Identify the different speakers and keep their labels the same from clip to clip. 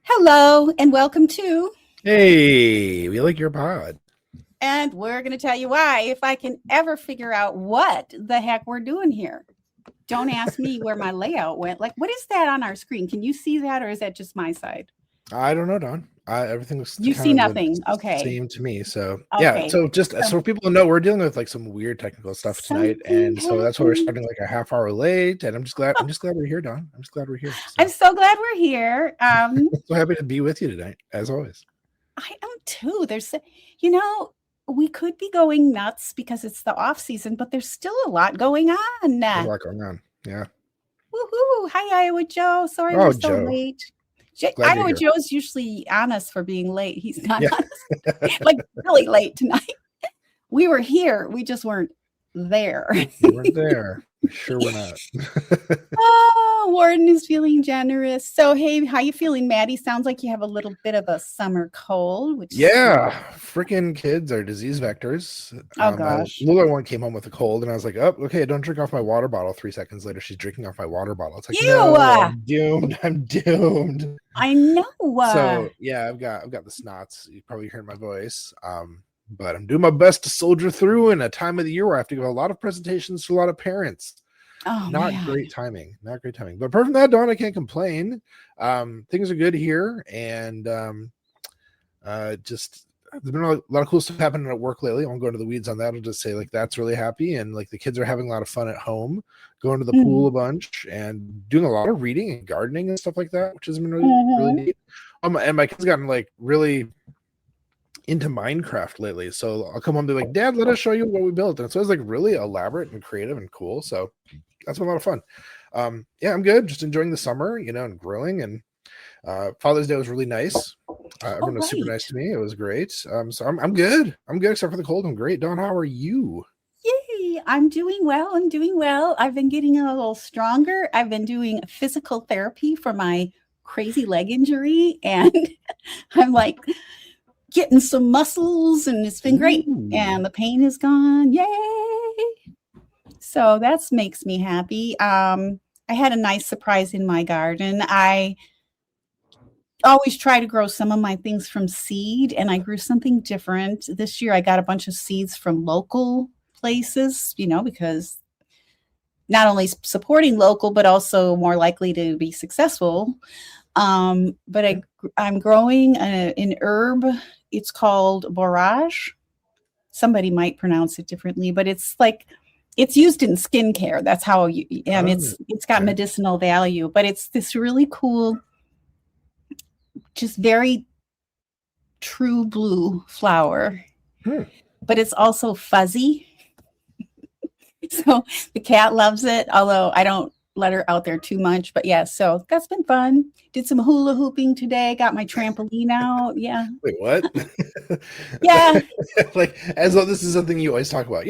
Speaker 1: Hello and welcome to
Speaker 2: Hey, we like your pod.
Speaker 1: And we're going to tell you why if I can ever figure out what the heck we're doing here. Don't ask me where my layout went. Like, what is that on our screen? Can you see that, or is that just my side?
Speaker 2: I don't know, Don. Everything looks
Speaker 1: you see nothing. Okay.
Speaker 2: Same to me. So
Speaker 1: okay.
Speaker 2: Yeah. So just so people know, we're dealing with like some weird technical stuff tonight, and so that's why we're starting like a half hour late. And I'm just glad we're here, Don. I'm just glad we're here.
Speaker 1: So. I'm so glad we're here.
Speaker 2: I'm so happy to be with you tonight, as always.
Speaker 1: I am too. There's, we could be going nuts because it's the off season, but there's still a lot going on.
Speaker 2: There's a lot going on. Yeah.
Speaker 1: Woohoo! Hi, Iowa Joe. Sorry we're so late. Iowa Joe's usually on us for being late. He's not on us, like really late tonight. We were here. We just weren't there.
Speaker 2: We weren't there. Sure we're not.
Speaker 1: Oh, Warden is feeling generous. So, hey, how you feeling, Maddie? Sounds like you have a little bit of a summer cold. Which
Speaker 2: freaking kids are disease vectors.
Speaker 1: Oh, gosh.
Speaker 2: Little one came home with a cold, and I was like, oh, okay, don't drink off my water bottle. 3 seconds later, she's drinking off my water bottle. It's like, no, I'm doomed. I'm doomed.
Speaker 1: I know.
Speaker 2: So, yeah, I've got the snots. You probably heard my voice. But I'm doing my best to soldier through in a time of the year where I have to give a lot of presentations to a lot of parents.
Speaker 1: Oh,
Speaker 2: not
Speaker 1: man.
Speaker 2: great timing. Not great timing. But apart from that, Dawn, I can't complain. Things are good here, and just there's been a lot of cool stuff happening at work lately. I won't go into the weeds on that. I'll just say like that's really happy, and like the kids are having a lot of fun at home, going to the pool a bunch, and doing a lot of reading and gardening and stuff like that, which has been really neat. And my kids gotten like really into Minecraft lately, so I'll come home and be like, Dad, let us show you what we built. And so it's like really elaborate and creative and cool. So that's been a lot of fun. Yeah, I'm good. Just enjoying the summer, and grilling. And Father's Day was really nice. Everyone was super nice to me. It was great. So I'm good. I'm good except for the cold. I'm great. Dawn, how are you?
Speaker 1: Yay! I'm doing well. I've been getting a little stronger. I've been doing physical therapy for my crazy leg injury, and I'm like getting some muscles, and it's been great. And the pain is gone. Yay! So that makes me happy. I had a nice surprise in my garden. I always try to grow some of my things from seed, and I grew something different. This year I got a bunch of seeds from local places, because not only supporting local, but also more likely to be successful. But I'm growing an herb. It's called borage. Somebody might pronounce it differently, but it's like it's used in skincare. That's how it's got medicinal value. But it's this really cool, just very true blue flower. But it's also fuzzy. So the cat loves it, although I don't let her out there too much. But yeah, so that's been fun. Did some hula hooping today. Got my trampoline out. Yeah.
Speaker 2: Wait, what?
Speaker 1: Yeah.
Speaker 2: Like, as though this is something you always talk about,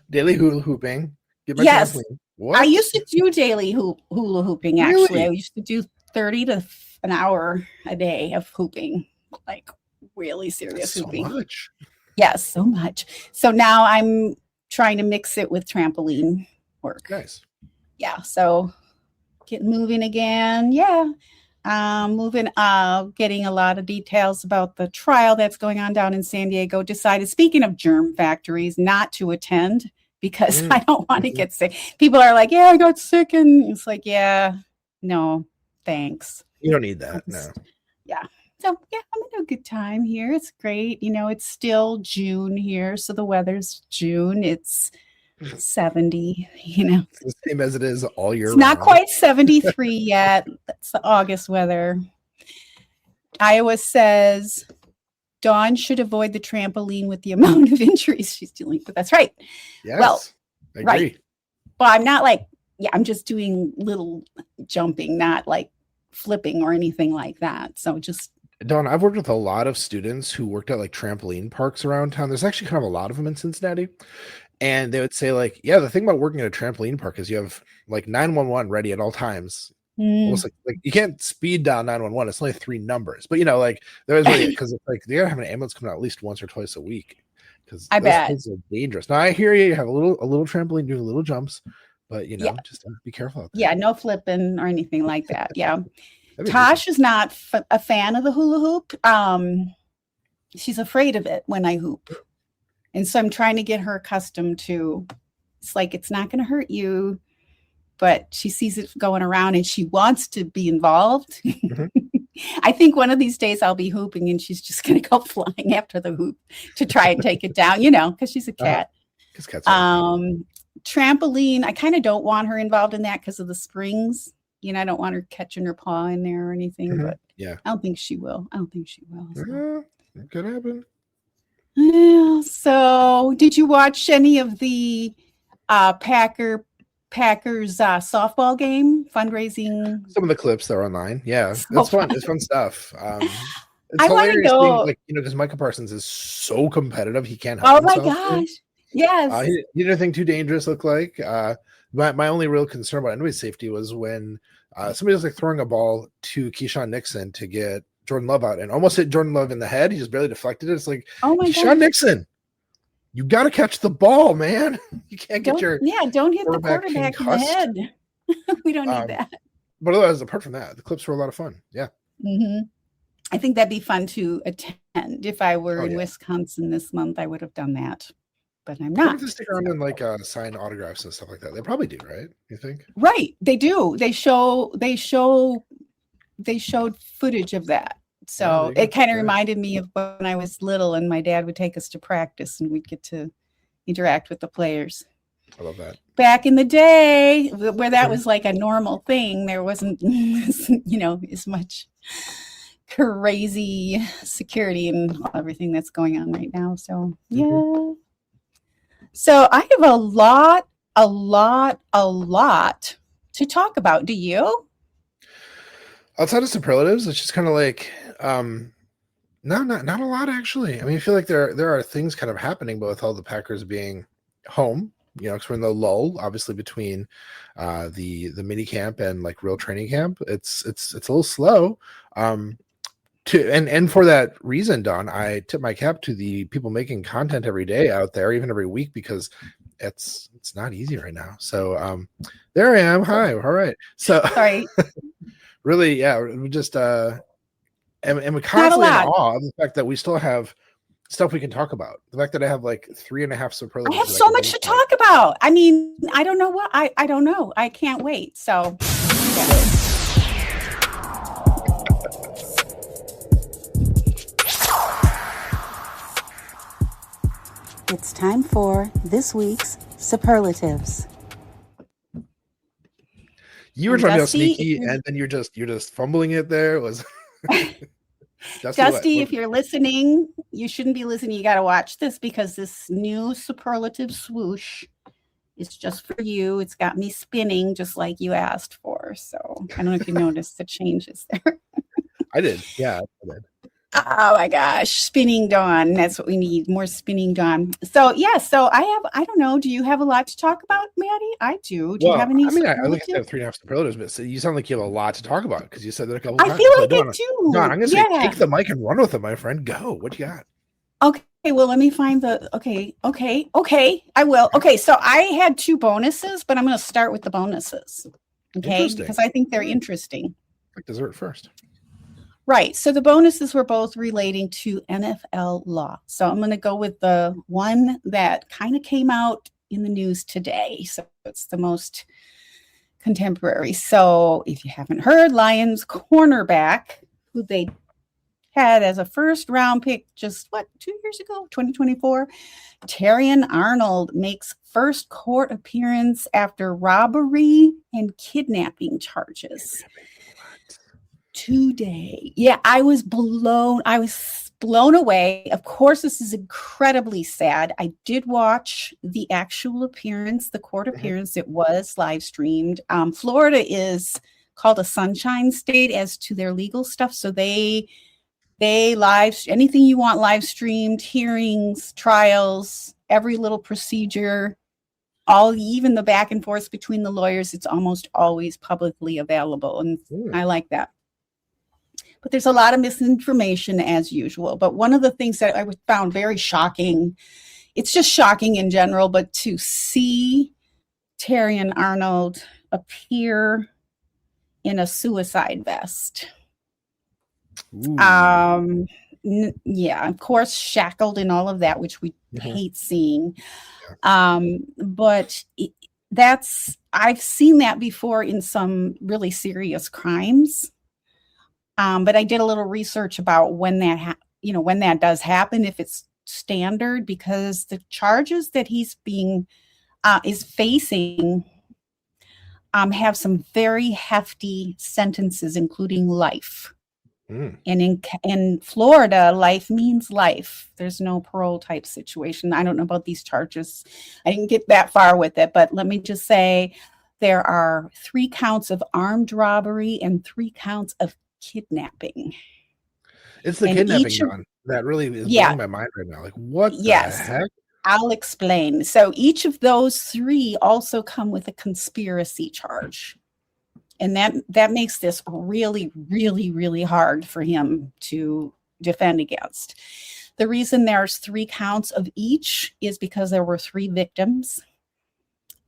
Speaker 2: daily hula hooping. Get my
Speaker 1: trampoline.
Speaker 2: What?
Speaker 1: I used to do daily hula hooping, actually. Really? I used to do 30 to an hour a day of hooping, like really serious hooping.
Speaker 2: So much.
Speaker 1: Yes, so much. So now I'm trying to mix it with trampoline work.
Speaker 2: Nice.
Speaker 1: Yeah, so getting moving again. Yeah. Getting a lot of details about the trial that's going on down in San Diego. Decided, speaking of germ factories, not to attend because I don't want to get sick. People are like, yeah, I got sick. And it's like, yeah, no, thanks.
Speaker 2: You don't need that. No.
Speaker 1: Yeah. So, yeah, I'm having a good time here. It's great. It's still June here. So the weather's June. It's 70,
Speaker 2: It's the same as it is all year
Speaker 1: round. Not quite 73 yet. That's the August weather. Iowa says Dawn should avoid the trampoline with the amount of injuries she's dealing with. That's right.
Speaker 2: Yes,
Speaker 1: well,
Speaker 2: I agree.
Speaker 1: Right. But I'm not like, I'm just doing little jumping, not like flipping or anything like that. So just
Speaker 2: Don, I've worked with a lot of students who worked at like trampoline parks around town. There's actually kind of a lot of them in Cincinnati. And they would say, like, yeah, the thing about working at a trampoline park is you have like 911 ready at all times. Almost like you can't speed down 911. It's only 3 numbers. But like there was really, because it's like they gotta have an ambulance coming out at least once or twice a week. Because
Speaker 1: I
Speaker 2: those
Speaker 1: bet.
Speaker 2: kids are dangerous. Now I hear you have a little trampoline doing little jumps, but
Speaker 1: Yeah.
Speaker 2: just be careful out there.
Speaker 1: Yeah, no flipping or anything like that. Yeah.
Speaker 2: That'd be
Speaker 1: Tosh is not a fan of the hula hoop. She's afraid of it when I hoop. And so I'm trying to get her accustomed to, it's like, it's not going to hurt you, but she sees it going around and she wants to be involved.
Speaker 2: Mhm.
Speaker 1: I think one of these days I'll be hooping and she's just going to go flying after the hoop to try and take it down, because she's a cat.
Speaker 2: 'Cause cats are
Speaker 1: Trampoline, I kind of don't want her involved in that because of the springs. I don't want her catching her paw in there or anything, but
Speaker 2: yeah.
Speaker 1: I don't think she will. So.
Speaker 2: It could happen.
Speaker 1: Yeah. So, did you watch any of the Packers softball game fundraising?
Speaker 2: Some of the clips that are online. Yeah,
Speaker 1: So
Speaker 2: it's fun. It's fun stuff. It's
Speaker 1: I wanna
Speaker 2: hilarious,
Speaker 1: go.
Speaker 2: because Micah Parsons is so competitive, he can't help
Speaker 1: Oh my
Speaker 2: himself.
Speaker 1: gosh! Yes.
Speaker 2: He did anything too dangerous look like. My only real concern about anybody's safety was when somebody was like throwing a ball to Keyshawn Nixon to get Jordan Love out and almost hit Jordan Love in the head. He just barely deflected it. It's like,
Speaker 1: Oh my
Speaker 2: Keyshawn
Speaker 1: gosh!
Speaker 2: Nixon, you got to catch the ball, man. You can't get
Speaker 1: Don't hit the
Speaker 2: quarterback
Speaker 1: quarterback in the
Speaker 2: concussed.
Speaker 1: head. We don't need that.
Speaker 2: But otherwise, apart from that, the clips were a lot of fun. Yeah.
Speaker 1: Mm-hmm. I think that'd be fun to attend. If I were in
Speaker 2: yeah.
Speaker 1: Wisconsin this month, I would have done that, but I'm
Speaker 2: They
Speaker 1: not.
Speaker 2: have to stick around and like sign autographs and stuff like that. They probably do, right? You think?
Speaker 1: Right, they do. They showed footage of that. So
Speaker 2: there you
Speaker 1: it kind of
Speaker 2: go.
Speaker 1: reminded me of when I was little and my dad would take us to practice and we'd get to interact with the players.
Speaker 2: I love that.
Speaker 1: Back in the day where that was like a normal thing, there wasn't, as much crazy security and everything that's going on right now. So, yeah. So I have a lot to talk about. Do you?
Speaker 2: Outside of superlatives, it's just kind of like no, not a lot actually. I mean, I feel like there are things kind of happening, but with all the Packers being home, because we're in the lull, obviously between the mini camp and like real training camp, it's a little slow. And for that reason, Don, I tip my cap to the people making content every day out there, even every week, because it's not easy right now. So there I am. Hi, all right. So
Speaker 1: Sorry.
Speaker 2: really, yeah, we just am constantly in awe of the fact that we still have stuff we can talk about. The fact that I have like 3.5 superlatives.
Speaker 1: I have so much to talk about. I mean, I don't know what I don't know. I can't wait. So yeah. It's time for this week's superlatives.
Speaker 2: You were trying to be
Speaker 1: Dusty,
Speaker 2: sneaky, and then you're just fumbling it there. It was
Speaker 1: Dusty, if you're listening, you shouldn't be listening. You got to watch this because this new superlative swoosh is just for you. It's got me spinning just like you asked for. So I don't know if you noticed the changes there.
Speaker 2: I did. Yeah, I did.
Speaker 1: Oh my gosh, spinning Dawn. That's what we need. More spinning Dawn. So yeah, so I don't know. Do you have a lot to talk about, Maddie? I do. Do you have any?
Speaker 2: I mean, I like I have 3.5 superlatives, but you sound like you have a lot to talk about because you said that a couple
Speaker 1: I
Speaker 2: times.
Speaker 1: feel like
Speaker 2: Dawn,
Speaker 1: it too.
Speaker 2: Dawn, I'm gonna say take the mic and run with it, my friend. Go. What you got?
Speaker 1: Okay, well, let me find the okay. I will. Okay, so I had 2 bonuses, but I'm gonna start with the bonuses. Okay, because I think they're interesting.
Speaker 2: Like dessert first.
Speaker 1: Right. So the bonuses were both relating to NFL law. So I'm going to go with the one that kind of came out in the news today. So it's the most contemporary. So if you haven't heard, Lions cornerback, who they had as a first round pick just 2 years ago, 2024, Terrion Arnold makes first court appearance after robbery and kidnapping charges. Today. Yeah, I was blown away. Of course, this is incredibly sad. I did watch the actual appearance, the court appearance. It was live streamed. Florida is called a sunshine state as to their legal stuff. So they They anything you want live streamed, hearings, trials, every little procedure, even the back and forth between the lawyers, it's almost always publicly available. And I like that. But there's a lot of misinformation as usual. But one of the things that I found very shocking, it's just shocking in general, but to see Terrion Arnold appear in a suicide vest. Yeah, of course, shackled and all of that, which we hate seeing. But I've seen that before in some really serious crimes. But I did a little research about when that does happen, if it's standard, because the charges that he's is facing have some very hefty sentences, including life. And in Florida, life means life. There's no parole type situation. I don't know about these charges. I didn't get that far with it, but let me just say there are 3 counts of armed robbery and 3 counts of kidnapping.
Speaker 2: It's the kidnapping, John, that really is blowing my mind right now. Like, what the heck?
Speaker 1: I'll explain. So each of those 3 also come with a conspiracy charge. And that makes this really, really, really hard for him to defend against. The reason there's 3 counts of each is because there were 3 victims.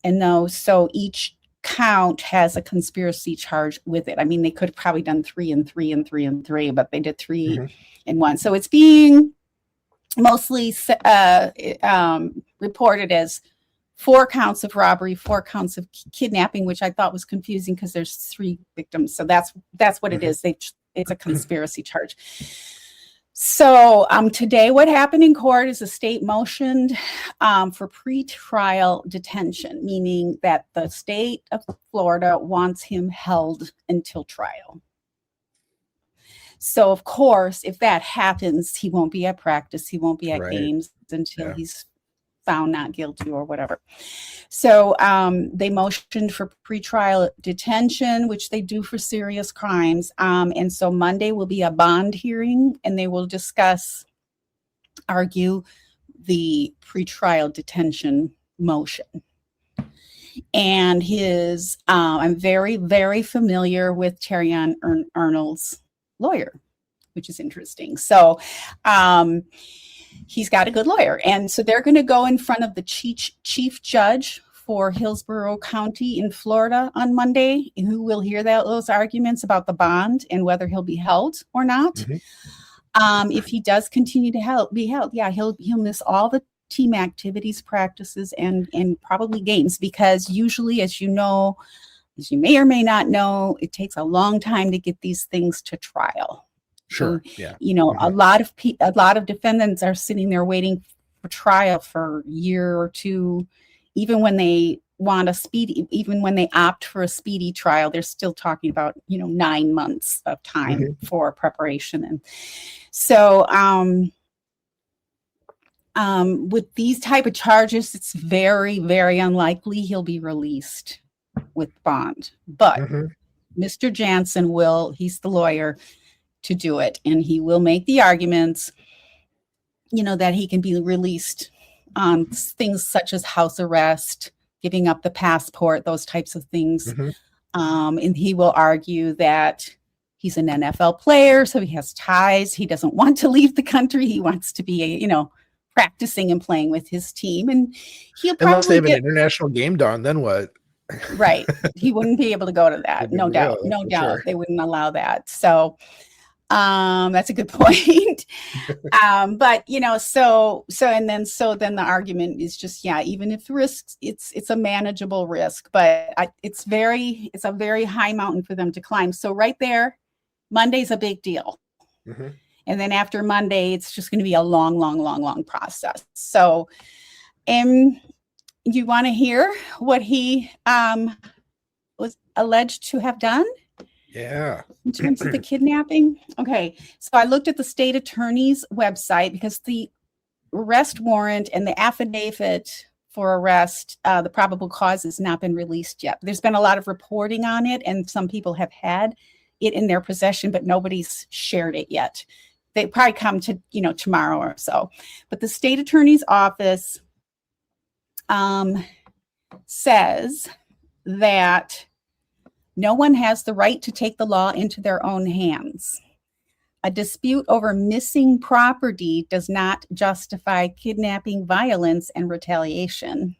Speaker 1: And so each count has a conspiracy charge with it. I mean, they could have probably done 3 and 3 and 3 and 3, but they did 3 in 1. So it's being mostly reported as 4 counts of robbery, 4 counts of kidnapping, which I thought was confusing because there's 3 victims. So that's what it is. It's a conspiracy charge. So today what happened in court is the state motioned for pretrial detention, meaning that the state of Florida wants him held until trial. So, of course, if that happens, he won't be at practice. He won't be at games until he's found not guilty or whatever. So they motioned for pretrial detention, which they do for serious crimes. And so Monday will be a bond hearing, and they will argue the pretrial detention motion. And I'm very, very familiar with Terrion Arnold's lawyer, which is interesting. So he's got a good lawyer. And so they're going to go in front of the chief judge for Hillsborough County in Florida on Monday, who will hear those arguments about the bond and whether he'll be held or not. If he does continue to be held, he'll miss all the team activities, practices, and probably games, because usually, as you may or may not know, it takes a long time to get these things to trial.
Speaker 2: Sure.
Speaker 1: So, a lot of defendants are sitting there waiting for trial for a year or 2, even when they even when they opt for a speedy trial, they're still talking about 9 months of time for preparation. And so with these type of charges, it's very, very unlikely he'll be released with bond. But Mr. Jansen he's the lawyer to do it, and he will make the arguments, that he can be released on things such as house arrest, giving up the passport, those types of things. And he will argue that he's an NFL player, so he has ties. He doesn't want to leave the country. He wants to be, practicing and playing with his team. And he'll probably
Speaker 2: unless they have an international game done, then what?
Speaker 1: Right. He wouldn't be able to go to that. No doubt.
Speaker 2: Sure.
Speaker 1: They wouldn't allow that. So that's a good point. But then the argument is just, even if the risks, it's a manageable risk, but it's a very high mountain for them to climb. So right there, Monday's a big deal. And then after Monday, it's just going to be a long, long, long, long process. So, you want to hear what he was alleged to have done?
Speaker 2: Yeah.
Speaker 1: In terms of the kidnapping? Okay. So I looked at the state attorney's website, because the arrest warrant and the affidavit for arrest, the probable cause, has not been released yet. There's been a lot of reporting on it, and some people have had it in their possession, but nobody's shared it yet. they probably come to, tomorrow or so. But the state attorney's office says that no one has the right to take the law into their own hands. A dispute over missing property does not justify kidnapping, violence, and retaliation.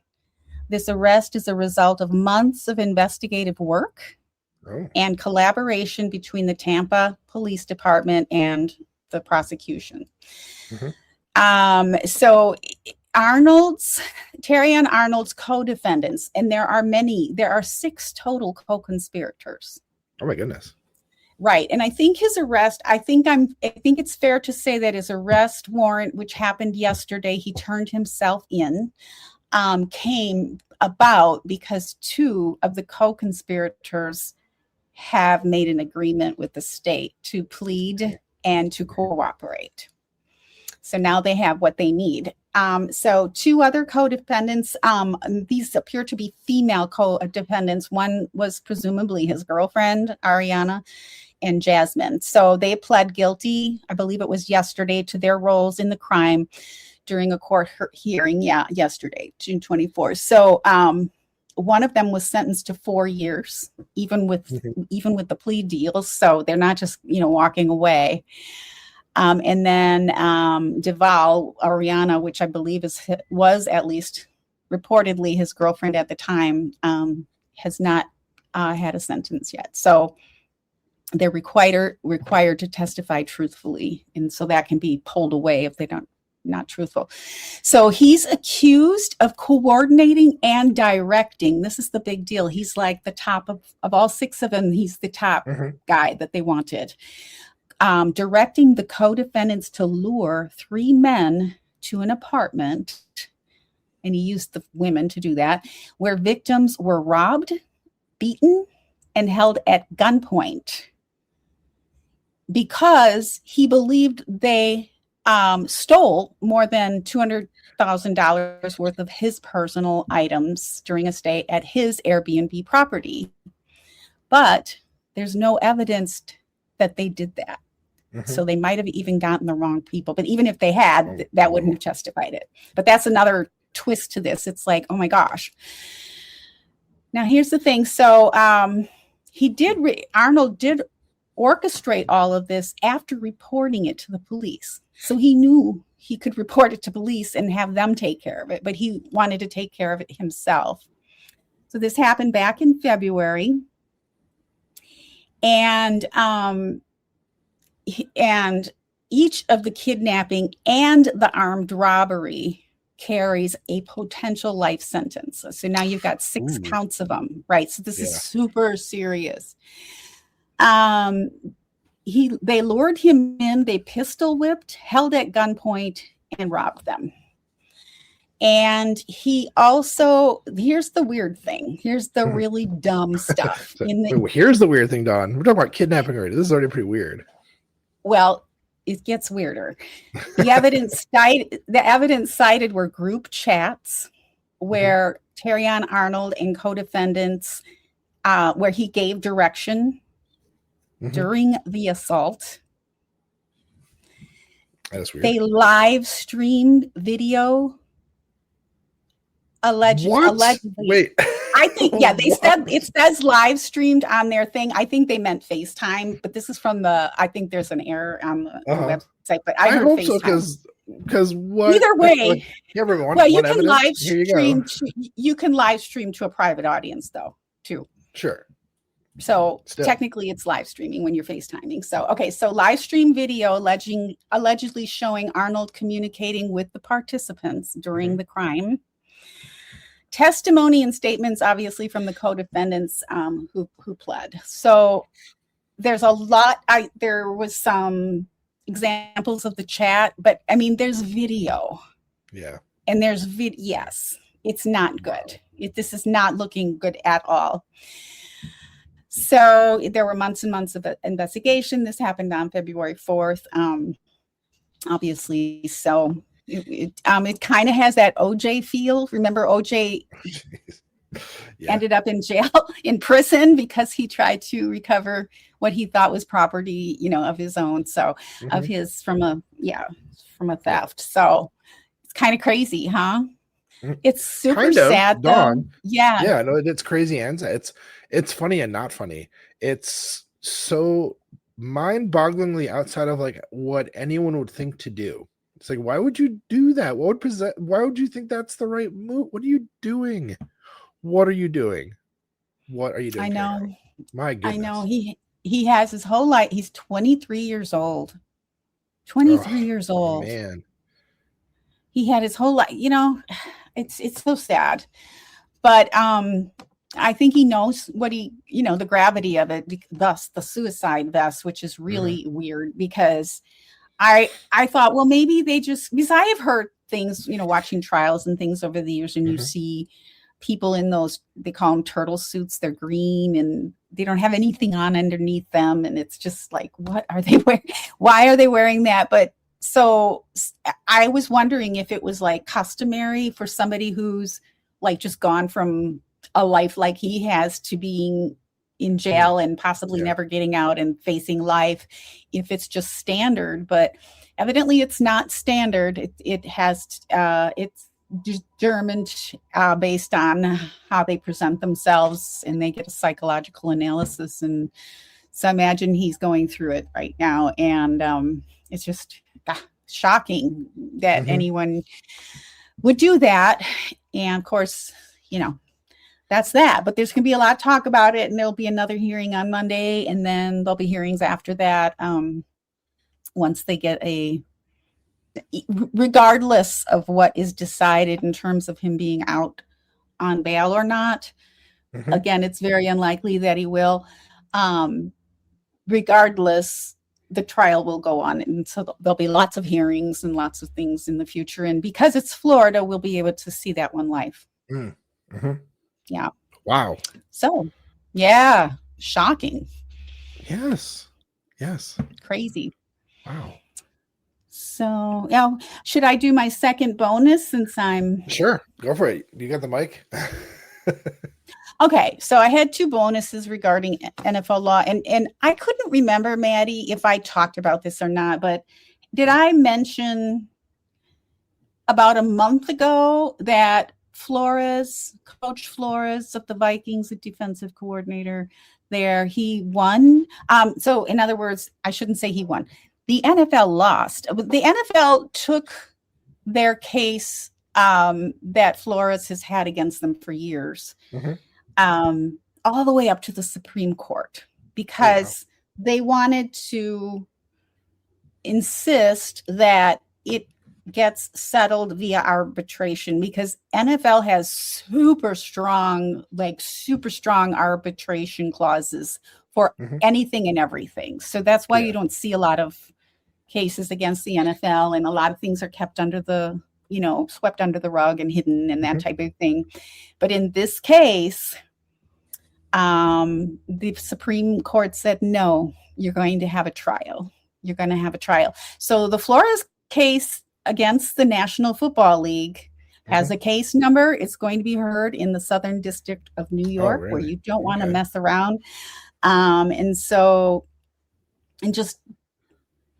Speaker 1: This arrest is a result of months of investigative work and collaboration between the Tampa Police Department and the prosecution. So Terrion Arnold's co-defendants, and there are 6 total co-conspirators.
Speaker 2: Oh my goodness.
Speaker 1: Right. And I think his arrest, I think it's fair to say that his arrest warrant, which happened yesterday, he turned himself in, came about because 2 of the co-conspirators have made an agreement with the state to plead and to cooperate. So now they have what they need. So 2 other co-defendants, these appear to be female co-defendants. One was presumably his girlfriend, Ariana, and Jasmine. So they pled guilty, I believe it was yesterday, to their roles in the crime during a court hearing. Yeah, yesterday, June 24th. So one of them was sentenced to 4 years, even with the plea deals. So they're not just, walking away. And then Deval, Ariana, which I believe was at least reportedly his girlfriend at the time, has not had a sentence yet. So they're required to testify truthfully. And so that can be pulled away if they not truthful. So he's accused of coordinating and directing. This is the big deal. He's like the top of all 6 of them. He's the top guy that they wanted. Directing the co-defendants to lure 3 men to an apartment, and he used the women to do that, where victims were robbed, beaten, and held at gunpoint because he believed they stole more than $200,000 worth of his personal items during a stay at his Airbnb property. But there's no evidence that they did that. So they might have even gotten the wrong people. But even if they had, that wouldn't have justified it. But that's another twist to this. It's like, oh my gosh. Now, here's the thing. So Arnold did orchestrate all of this after reporting it to the police. So he knew he could report it to police and have them take care of it. But he wanted to take care of it himself. So this happened back in February. And each of the kidnapping and the armed robbery carries a potential life sentence. So now you've got 6 counts of them, right? So this is super serious. They lured him in, they pistol whipped, held at gunpoint, and robbed them. And he also, here's the weird thing. Here's the really dumb stuff.
Speaker 2: Here's the weird thing, Dawn. We're talking about kidnapping already. This is already pretty weird.
Speaker 1: Well, it gets weirder. The evidence cited were group chats where Terrion Arnold and co-defendants, where he gave direction during the assault.
Speaker 2: That's weird.
Speaker 1: They live streamed video. Allegedly.
Speaker 2: Wait.
Speaker 1: I think, they said it says live streamed on their thing. I think they meant FaceTime, but this is from I think there's an error on the website, but I heard
Speaker 2: hope
Speaker 1: FaceTime.
Speaker 2: So, because what?
Speaker 1: Either way,
Speaker 2: you can
Speaker 1: live stream. You can live stream to a private audience, though, too.
Speaker 2: Sure.
Speaker 1: So technically, it's live streaming when you're FaceTiming. So live stream video allegedly showing Arnold communicating with the participants during the crime. Testimony and statements, obviously, from the co-defendants who pled. So there's a lot. There was some examples of the chat, but I mean, there's video.
Speaker 2: Yeah.
Speaker 1: And there's yes, it's not good. This is not looking good at all. So there were months and months of investigation. This happened on February 4th, obviously. So it kind of has that OJ feel. Remember OJ?
Speaker 2: Yeah.
Speaker 1: ended up in jail, in prison, because he tried to recover what he thought was property, of his own. So of
Speaker 2: Mhm.
Speaker 1: his from a
Speaker 2: Yeah.
Speaker 1: theft. So it's kind of crazy, huh?
Speaker 2: Mhm.
Speaker 1: It's super
Speaker 2: Kind of,
Speaker 1: sad though.
Speaker 2: Dawn.
Speaker 1: Yeah.
Speaker 2: Yeah, no, it's crazy and it's funny and not funny. It's so mind-bogglingly outside of like what anyone would think to do. It's like, why would you do that? Why would you think that's the right move? What are you doing? What are you doing? What are you
Speaker 1: I
Speaker 2: doing, Kara?
Speaker 1: know.
Speaker 2: My
Speaker 1: I know.
Speaker 2: goodness.
Speaker 1: He has his whole life. He's 23 years old. 23
Speaker 2: Oh
Speaker 1: years old.
Speaker 2: man.
Speaker 1: He had his whole life, it's so sad. But I think he knows what the gravity of it, thus the suicide vest, which is
Speaker 2: Mhm.
Speaker 1: really weird because I thought, well, maybe they just, because I have heard things, watching trials and things over the years, and you
Speaker 2: Mhm.
Speaker 1: see people in those, they call them turtle suits, they're green and they don't have anything on underneath them, and it's just like, what are they wearing? Why are they wearing that? But so I was wondering if it was like customary for somebody who's like just gone from a life like he has to being in
Speaker 2: Mm.
Speaker 1: jail and possibly
Speaker 2: Yeah.
Speaker 1: never getting out and facing life, if it's just standard. But evidently it's not standard. It has it's determined based on how they present themselves, and they get a psychological analysis. And so imagine he's going through it right now, and it's just shocking that
Speaker 2: Mhm.
Speaker 1: anyone would do that. And of course, you know, that's that. But there's going to be a lot of talk about it, and there'll be another hearing on Monday, and then there'll be hearings after that. Once they get regardless of what is decided in terms of him being out on bail or not.
Speaker 2: Mhm.
Speaker 1: Again, it's very unlikely that he will. Um, Regardless, the trial will go on, and so there'll be lots of hearings and lots of things in the future. And because it's Florida, we'll be able to see that one live.
Speaker 2: Mm. Mhm.
Speaker 1: Yeah.
Speaker 2: Wow.
Speaker 1: So, yeah, shocking,
Speaker 2: Yes. Yes.
Speaker 1: crazy.
Speaker 2: Wow.
Speaker 1: So, yeah, should I do my second bonus since I'm
Speaker 2: Sure. Go for it. You got the mic?
Speaker 1: okay? So I had two bonuses regarding NFL law, and I couldn't remember, Maddie, if I talked about this or not. But did I mention about a month ago that Coach Flores of the Vikings, the defensive coordinator there, he won? So in other words, I shouldn't say he won. The NFL lost. The NFL took their case that Flores has had against them for years,
Speaker 2: Mhm.
Speaker 1: all the way up to the Supreme Court,
Speaker 2: Oh wow.
Speaker 1: because they wanted to insist that it gets settled via arbitration, because NFL has super strong arbitration clauses for
Speaker 2: Mhm.
Speaker 1: anything and everything. So that's why
Speaker 2: Yeah.
Speaker 1: you don't see a lot of cases against the NFL, and a lot of things are kept under the, swept under the rug and hidden and that
Speaker 2: Mhm.
Speaker 1: type of thing. But in this case, the Supreme Court said, no, you're going to have a trial. You're going to have a trial. So the Flores case against the National Football League has
Speaker 2: Mhm.
Speaker 1: a case number. It's going to be heard in the Southern District of New
Speaker 2: Oh
Speaker 1: York, where
Speaker 2: really?
Speaker 1: you don't want to
Speaker 2: Okay.
Speaker 1: mess around. And so, and just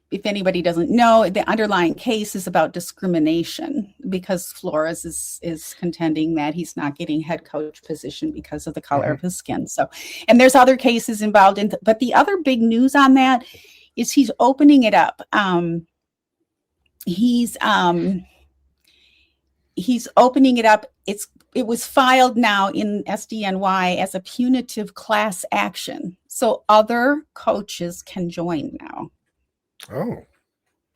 Speaker 1: if anybody doesn't know, the underlying case is about discrimination, because Flores is contending that he's not getting head coach position because of the color
Speaker 2: Mhm.
Speaker 1: of his skin. So, and there's other cases involved in, but the other big news on that is he's opening it up. He's he's opening it up. It was filed now in SDNY as a punitive class action, so other coaches can join now.
Speaker 2: Oh,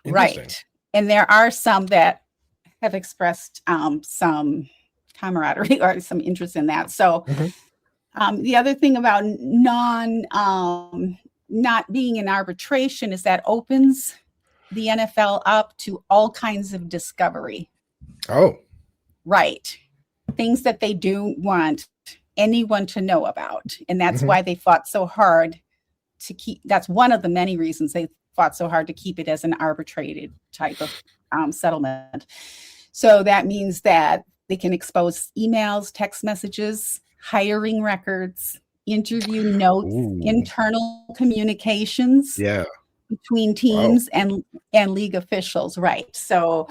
Speaker 2: interesting.
Speaker 1: Right. And there are some that have expressed some camaraderie or some interest in that. So
Speaker 2: Mhm.
Speaker 1: the other thing about not being in arbitration is that opens the NFL up to all kinds of discovery.
Speaker 2: Oh.
Speaker 1: Right. Things that they do want anyone to know about. And that's
Speaker 2: Mhm.
Speaker 1: why they fought so hard to keep, that's one of the many reasons they fought so hard to keep it as an arbitrated type of settlement. So that means that They can expose emails, text messages, hiring records, interview notes,
Speaker 2: Ooh.
Speaker 1: internal communications
Speaker 2: Yeah.
Speaker 1: between
Speaker 2: Wow.
Speaker 1: teams and league officials. Right. So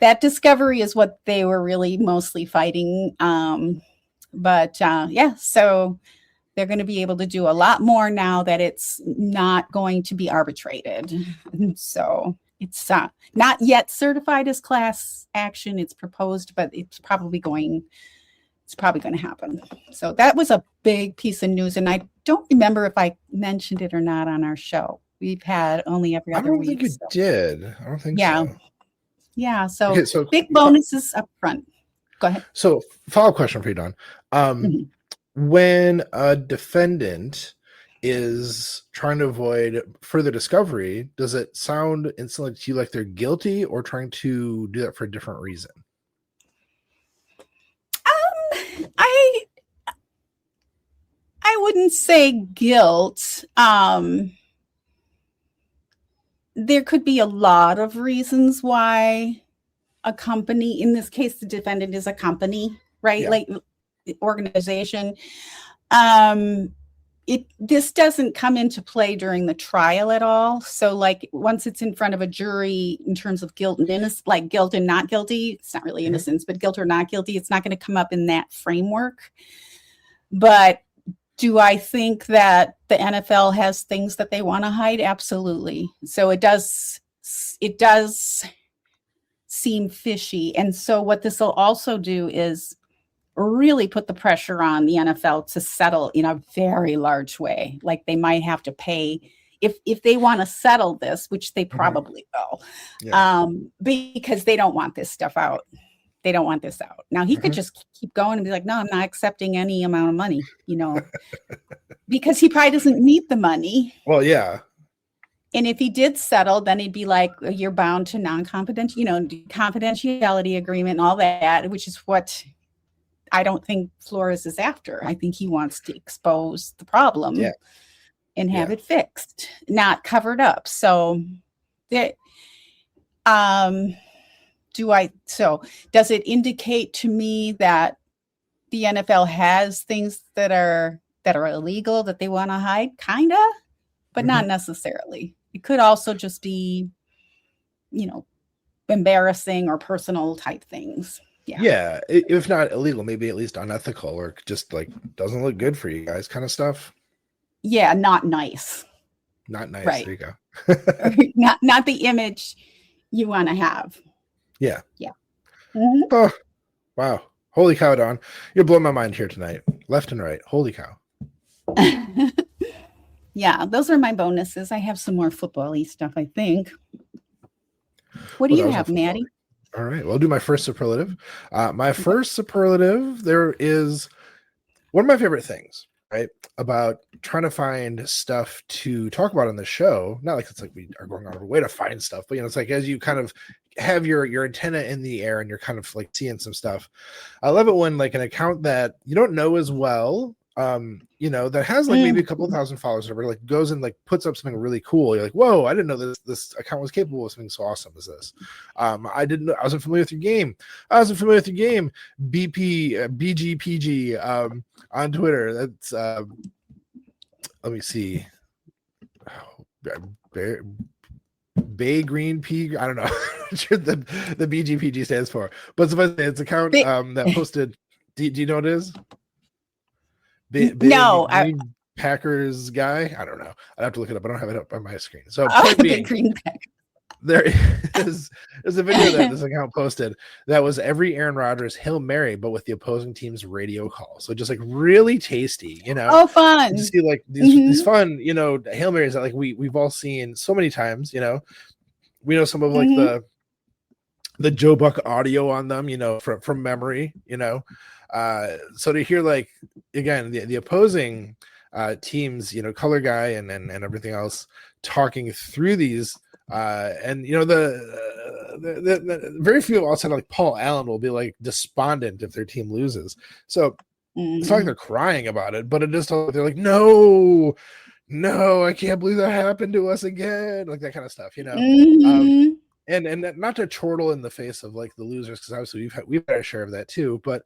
Speaker 1: that discovery is what they were really mostly fighting. Yeah, so they're going to be able to do a lot more now that it's not going to be arbitrated. So it's not yet certified as class action. It's proposed, but it's probably going to happen. So that was a big piece of news. And I don't remember if I mentioned it or not on our show. We've had only every other week.
Speaker 2: I don't think you did. I don't think
Speaker 1: yeah.
Speaker 2: so.
Speaker 1: Yeah. So,
Speaker 2: Okay, so
Speaker 1: big bonuses up front. Go ahead.
Speaker 2: So follow-up question for you, Dawn. When a defendant is trying to avoid further discovery, does it sound instantly to you like they're guilty or trying to do that for a different reason?
Speaker 1: I wouldn't say guilt. There could be a lot of reasons why a company, in this case, the defendant is a company, right?
Speaker 2: Yeah.
Speaker 1: Like organization. This doesn't come into play during the trial at all. So like once it's in front of a jury in terms of guilt and innocence, like guilt and not guilty, it's not really innocence, but guilt or not guilty, it's not going to come up in that framework. But do I think that the NFL has things that they want to hide? Absolutely. So it does seem fishy. And so what this will also do is really put the pressure on the NFL to settle in a very large way. Like they might have to pay if they want to settle this, which they probably will, because they don't want this stuff out. They don't want this out. Now he could just keep going and be like, no, I'm not accepting any amount of money, because he probably doesn't need the money.
Speaker 2: Well, yeah.
Speaker 1: And if he did settle, then he'd be like, you're bound to non-confidential, confidentiality agreement and all that, which is what I don't think Flores is after. I think he wants to expose the problem and have it fixed, not covered up. So does it indicate to me that the NFL has things that are illegal that they want to hide? Kinda, but not necessarily. It could also just be, embarrassing or personal type things.
Speaker 2: Yeah. If not illegal, maybe at least unethical or just like doesn't look good for you guys kind of stuff.
Speaker 1: Yeah, not nice.
Speaker 2: Not nice.
Speaker 1: Right.
Speaker 2: There you
Speaker 1: go. not the image you want to have.
Speaker 2: Yeah.
Speaker 1: Yeah.
Speaker 2: Oh, wow. Holy cow, Dawn. You're blowing my mind here tonight. Left and right. Holy cow.
Speaker 1: Yeah, those are my bonuses. I have some more football-y stuff, I think. What do you have, Maddie?
Speaker 2: All right. Well, I'll do my first superlative. My first superlative, there is one of my favorite things, right, about trying to find stuff to talk about on the show. Not like it's like we are going out of our way to find stuff, but it's like as you kind of have your antenna in the air and you're kind of like seeing some stuff. I love it when like an account that you don't know as well, that has like maybe a couple thousand followers or whatever, like goes and like puts up something really cool. You're like, whoa, I didn't know this account was capable of something so awesome as this. I wasn't familiar with your game. BGPG on Twitter. That's let me see. Bay Green P. I don't know what the BGPG stands for, but it's account that posted. Do you know what it is?
Speaker 1: No,
Speaker 2: Packers guy. I don't know. I'd have to look it up. I don't have it up on my screen. So
Speaker 1: Green
Speaker 2: there's a video that this account posted that was every Aaron Rodgers Hail Mary, but with the opposing team's radio call. So just like really tasty,
Speaker 1: Oh, fun.
Speaker 2: You see like these fun, Hail Marys that like we've all seen so many times. We know some of like the Joe Buck audio on them, from memory, so to hear like again the opposing teams, color guy and everything else talking through these and the very few outside of like Paul Allen will be like despondent if their team loses. So it's not like they're crying about it, but it is they're like, no, I can't believe that happened to us again, like that kind of stuff, and not to chortle in the face of like the losers, because obviously we've had a share of that too, but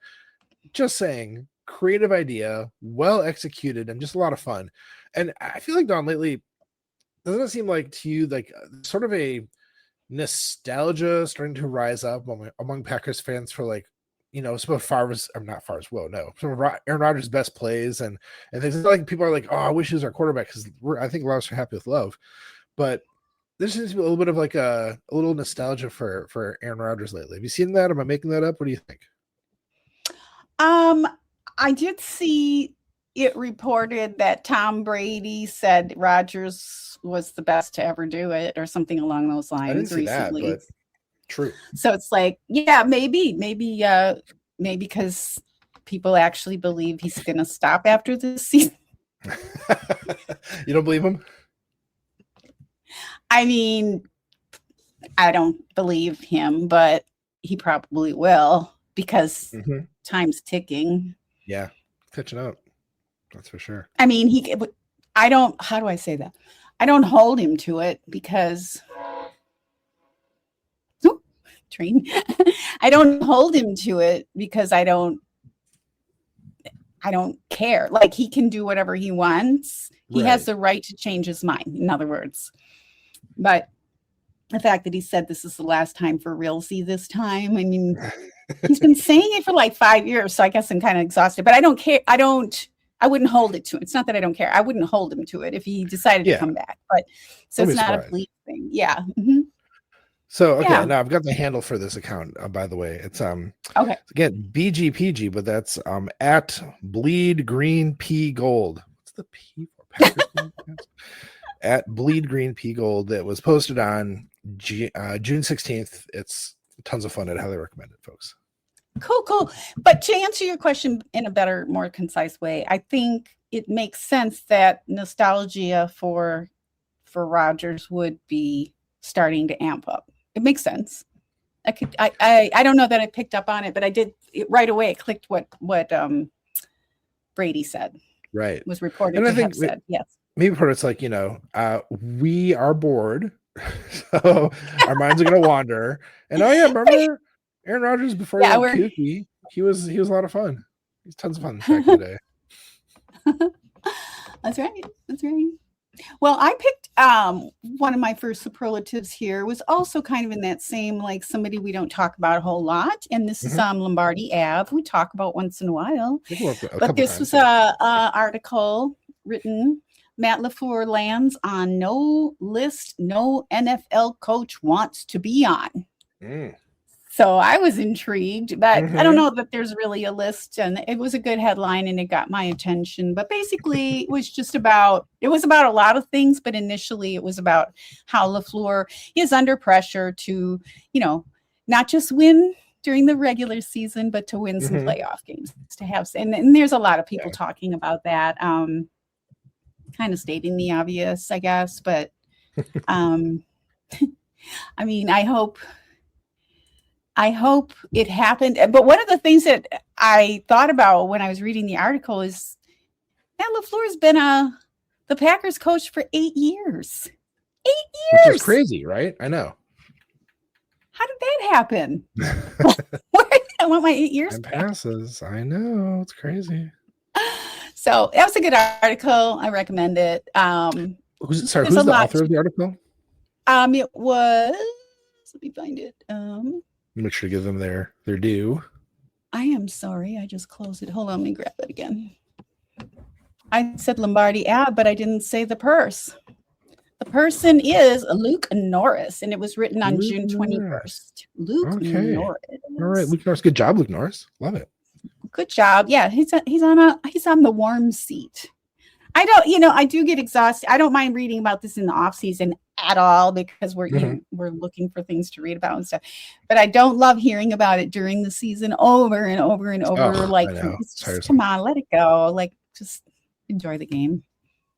Speaker 2: just saying, creative idea, well executed, and just a lot of fun. And I feel like, Don, lately, doesn't it seem like to you like sort of a nostalgia starting to rise up among Packers fans for like, some of Favre's, or not Favre's, well, no, some of Aaron Rodgers' best plays and things like people are like, oh, I wish he was our quarterback, because I think a lot of us are happy with Love, but there seems to be a little bit of like a little nostalgia for Aaron Rodgers lately. Have you seen that? Am I making that up? What do you think?
Speaker 1: I did see it reported that Tom Brady said Rodgers was the best to ever do it, or something along those lines.
Speaker 2: I didn't see
Speaker 1: recently.
Speaker 2: that, but true.
Speaker 1: So it's like, yeah, maybe because people actually believe he's going to stop after this season.
Speaker 2: You don't believe him?
Speaker 1: I mean, I don't believe him, but he probably will, because time's ticking.
Speaker 2: Yeah, catching up. That's for sure.
Speaker 1: I mean, how do I say that? I don't hold him to it because train. I don't hold him to it because I don't care. Like, he can do whatever he wants. He has the right to change his mind, in other words. But the fact that he said this is the last time for realsy this time, I mean, he's been saying it for like 5 years, so I guess I'm kind of exhausted. But I don't care. I wouldn't hold it to him. It's not that I don't care. I wouldn't hold him to it if he decided to come back. But so it's not a belief thing. Yeah. Mm-hmm.
Speaker 2: So, okay, now I've got the handle for this account, by the way. It's
Speaker 1: okay.
Speaker 2: Again, BGPG, but that's at Bleed Green P Gold. What's the P for? At Bleed Green P Gold. That was posted on June 16th. It's tons of fun. I'd highly recommend it, folks.
Speaker 1: Cool. But to answer your question in a better, more concise way, I think it makes sense that nostalgia for Rodgers would be starting to amp up. It makes sense. I don't know that I picked up on it, but I did right away. It clicked what Brady said.
Speaker 2: Right.
Speaker 1: Was reported and to have said. Yes.
Speaker 2: Maybe part it's like, we are bored, so our minds are going to wander. And remember Aaron Rodgers before he went kooky? He was a lot of fun. He's tons of fun back in the day.
Speaker 1: That's right. Well, I picked one of my first superlatives here was also kind of in that same, like, somebody we don't talk about a whole lot, and this is Lombardi Ave. We talk about once in a while, but this was a article written. Matt LaFleur lands on no list no NFL coach wants to be on. So I was intrigued, but I don't know that there's really a list, and it was a good headline and it got my attention. But basically it was about a lot of things, but initially it was about how LaFleur is under pressure to, not just win during the regular season, but to win some playoff games, to have, and there's a lot of people talking about that, kind of stating the obvious, I guess, but I mean, I hope it happened. But one of the things that I thought about when I was reading the article is Matt LaFleur has been the Packers coach for 8 years. 8 years!
Speaker 2: Which is crazy, right? I know.
Speaker 1: How did that happen? I want my 8 years
Speaker 2: back. Passes. I know. It's crazy.
Speaker 1: So that was a good article. I recommend it.
Speaker 2: Who's the author of the article?
Speaker 1: It was, let me find it.
Speaker 2: Make sure to give them their due.
Speaker 1: I am sorry. I just closed it. Hold on. Let me grab it again. I said Lombardi Ave, but I didn't say the purse. The person is Luke Norris, and it was written on June 21st. Luke Norris.
Speaker 2: All right, Luke Norris. Good job, Luke Norris. Love it.
Speaker 1: Good job. Yeah, he's on the warm seat. I do get exhausted. I don't mind reading about this in the off season at all, because we're looking for things to read about and stuff. But I don't love hearing about it during the season over and over and over. Come on, let it go. Like, just enjoy the game.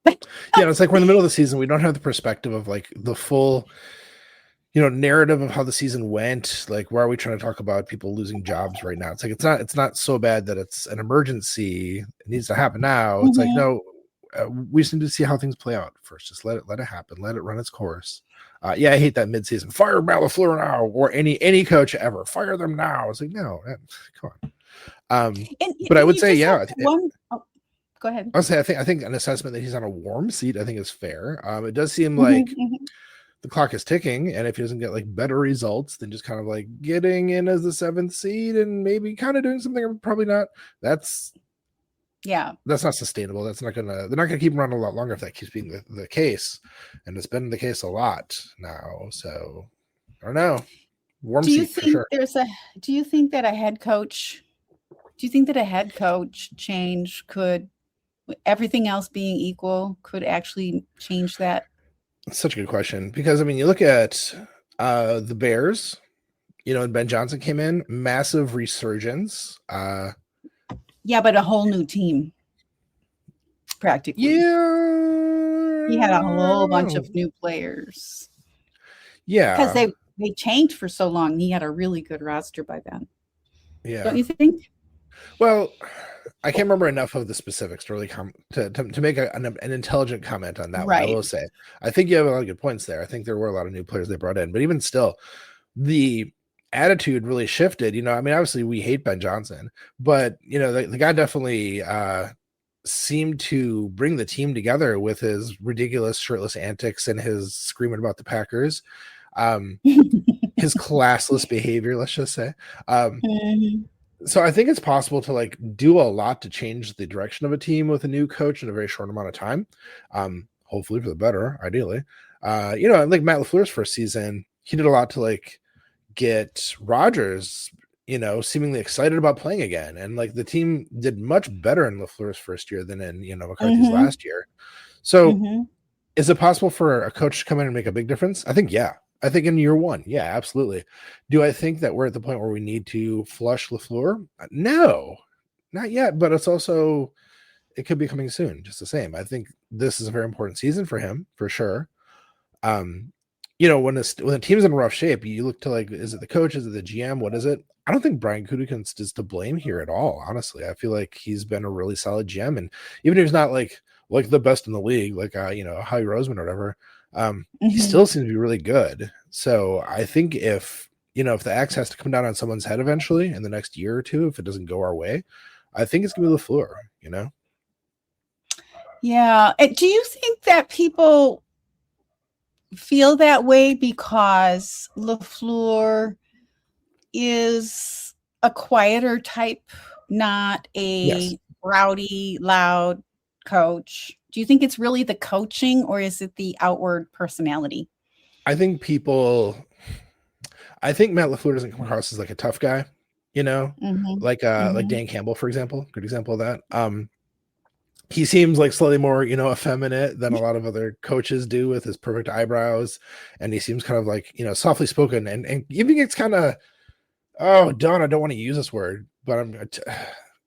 Speaker 2: Yeah, it's like we're in the middle of the season. We don't have the perspective of like the full, narrative of how the season went. Like, why are we trying to talk about people losing jobs right now? It's like it's not so bad that it's an emergency. It needs to happen now. It's like, no, we just need to see how things play out first. Just let it happen. Let it run its course. I hate that midseason. Fire Matt LaFleur now, or any coach ever. Fire them now. It's like, no, man, come on. But I would say, yeah.
Speaker 1: Go ahead.
Speaker 2: I'll say I think an assessment that he's on a warm seat, I think, is fair. It does seem like the clock is ticking, and if he doesn't get like better results than just kind of like getting in as the 7th seed and maybe kind of doing something, probably not. That's not sustainable. They're not gonna keep him around a lot longer if that keeps being the case, and it's been the case a lot now. So I don't know. Warm seat for sure.
Speaker 1: Do you think that a head coach change could, everything else being equal, could actually change that?
Speaker 2: That's such a good question, because I mean, you look at the Bears, and Ben Johnson came in, massive resurgence.
Speaker 1: Yeah, but a whole new team, practically.
Speaker 2: Yeah,
Speaker 1: he had a whole bunch of new players.
Speaker 2: Yeah,
Speaker 1: because they changed for so long. He had a really good roster by then.
Speaker 2: Yeah,
Speaker 1: don't you think?
Speaker 2: Well, I can't remember enough of the specifics to really to make an intelligent comment on that
Speaker 1: Right.
Speaker 2: one. I will say, I think you have a lot of good points there. I think there were a lot of new players they brought in, but even still, the attitude really shifted. I mean, obviously we hate Ben Johnson, but the guy definitely seemed to bring the team together with his ridiculous shirtless antics and his screaming about the Packers, his classless behavior, let's just say. So I think it's possible to like do a lot to change the direction of a team with a new coach in a very short amount of time. Hopefully for the better, ideally. Like Matt LaFleur's first season, he did a lot to like get Rodgers, seemingly excited about playing again. And like the team did much better in LaFleur's first year than in, McCarthy's last year. So is it possible for a coach to come in and make a big difference? I think, yeah. I think in year one, yeah, absolutely. Do I think that we're at the point where we need to flush LaFleur? No, not yet, but it could be coming soon, just the same. I think this is a very important season for him, for sure. When the team's in rough shape, you look to like, is it the coach? Is it the GM? What is it? I don't think Brian Gutekunst is to blame here at all. Honestly, I feel like he's been a really solid GM, and even if he's not like the best in the league, like Howie Roseman or whatever, he still seems to be really good. So I think if the axe has to come down on someone's head eventually in the next year or two, if it doesn't go our way, I think it's gonna be LaFleur.
Speaker 1: Yeah. Do you think that people feel that way because LaFleur is a quieter type, not a rowdy, loud coach? Do you think it's really the coaching, or is it the outward personality?
Speaker 2: I think Matt LaFleur doesn't come across as like a tough guy, like Dan Campbell, for example, good example of that. He seems like slightly more, effeminate than a lot of other coaches do, with his perfect eyebrows. And he seems kind of like, softly spoken, and even gets kind of, Don, I don't want to use this word, but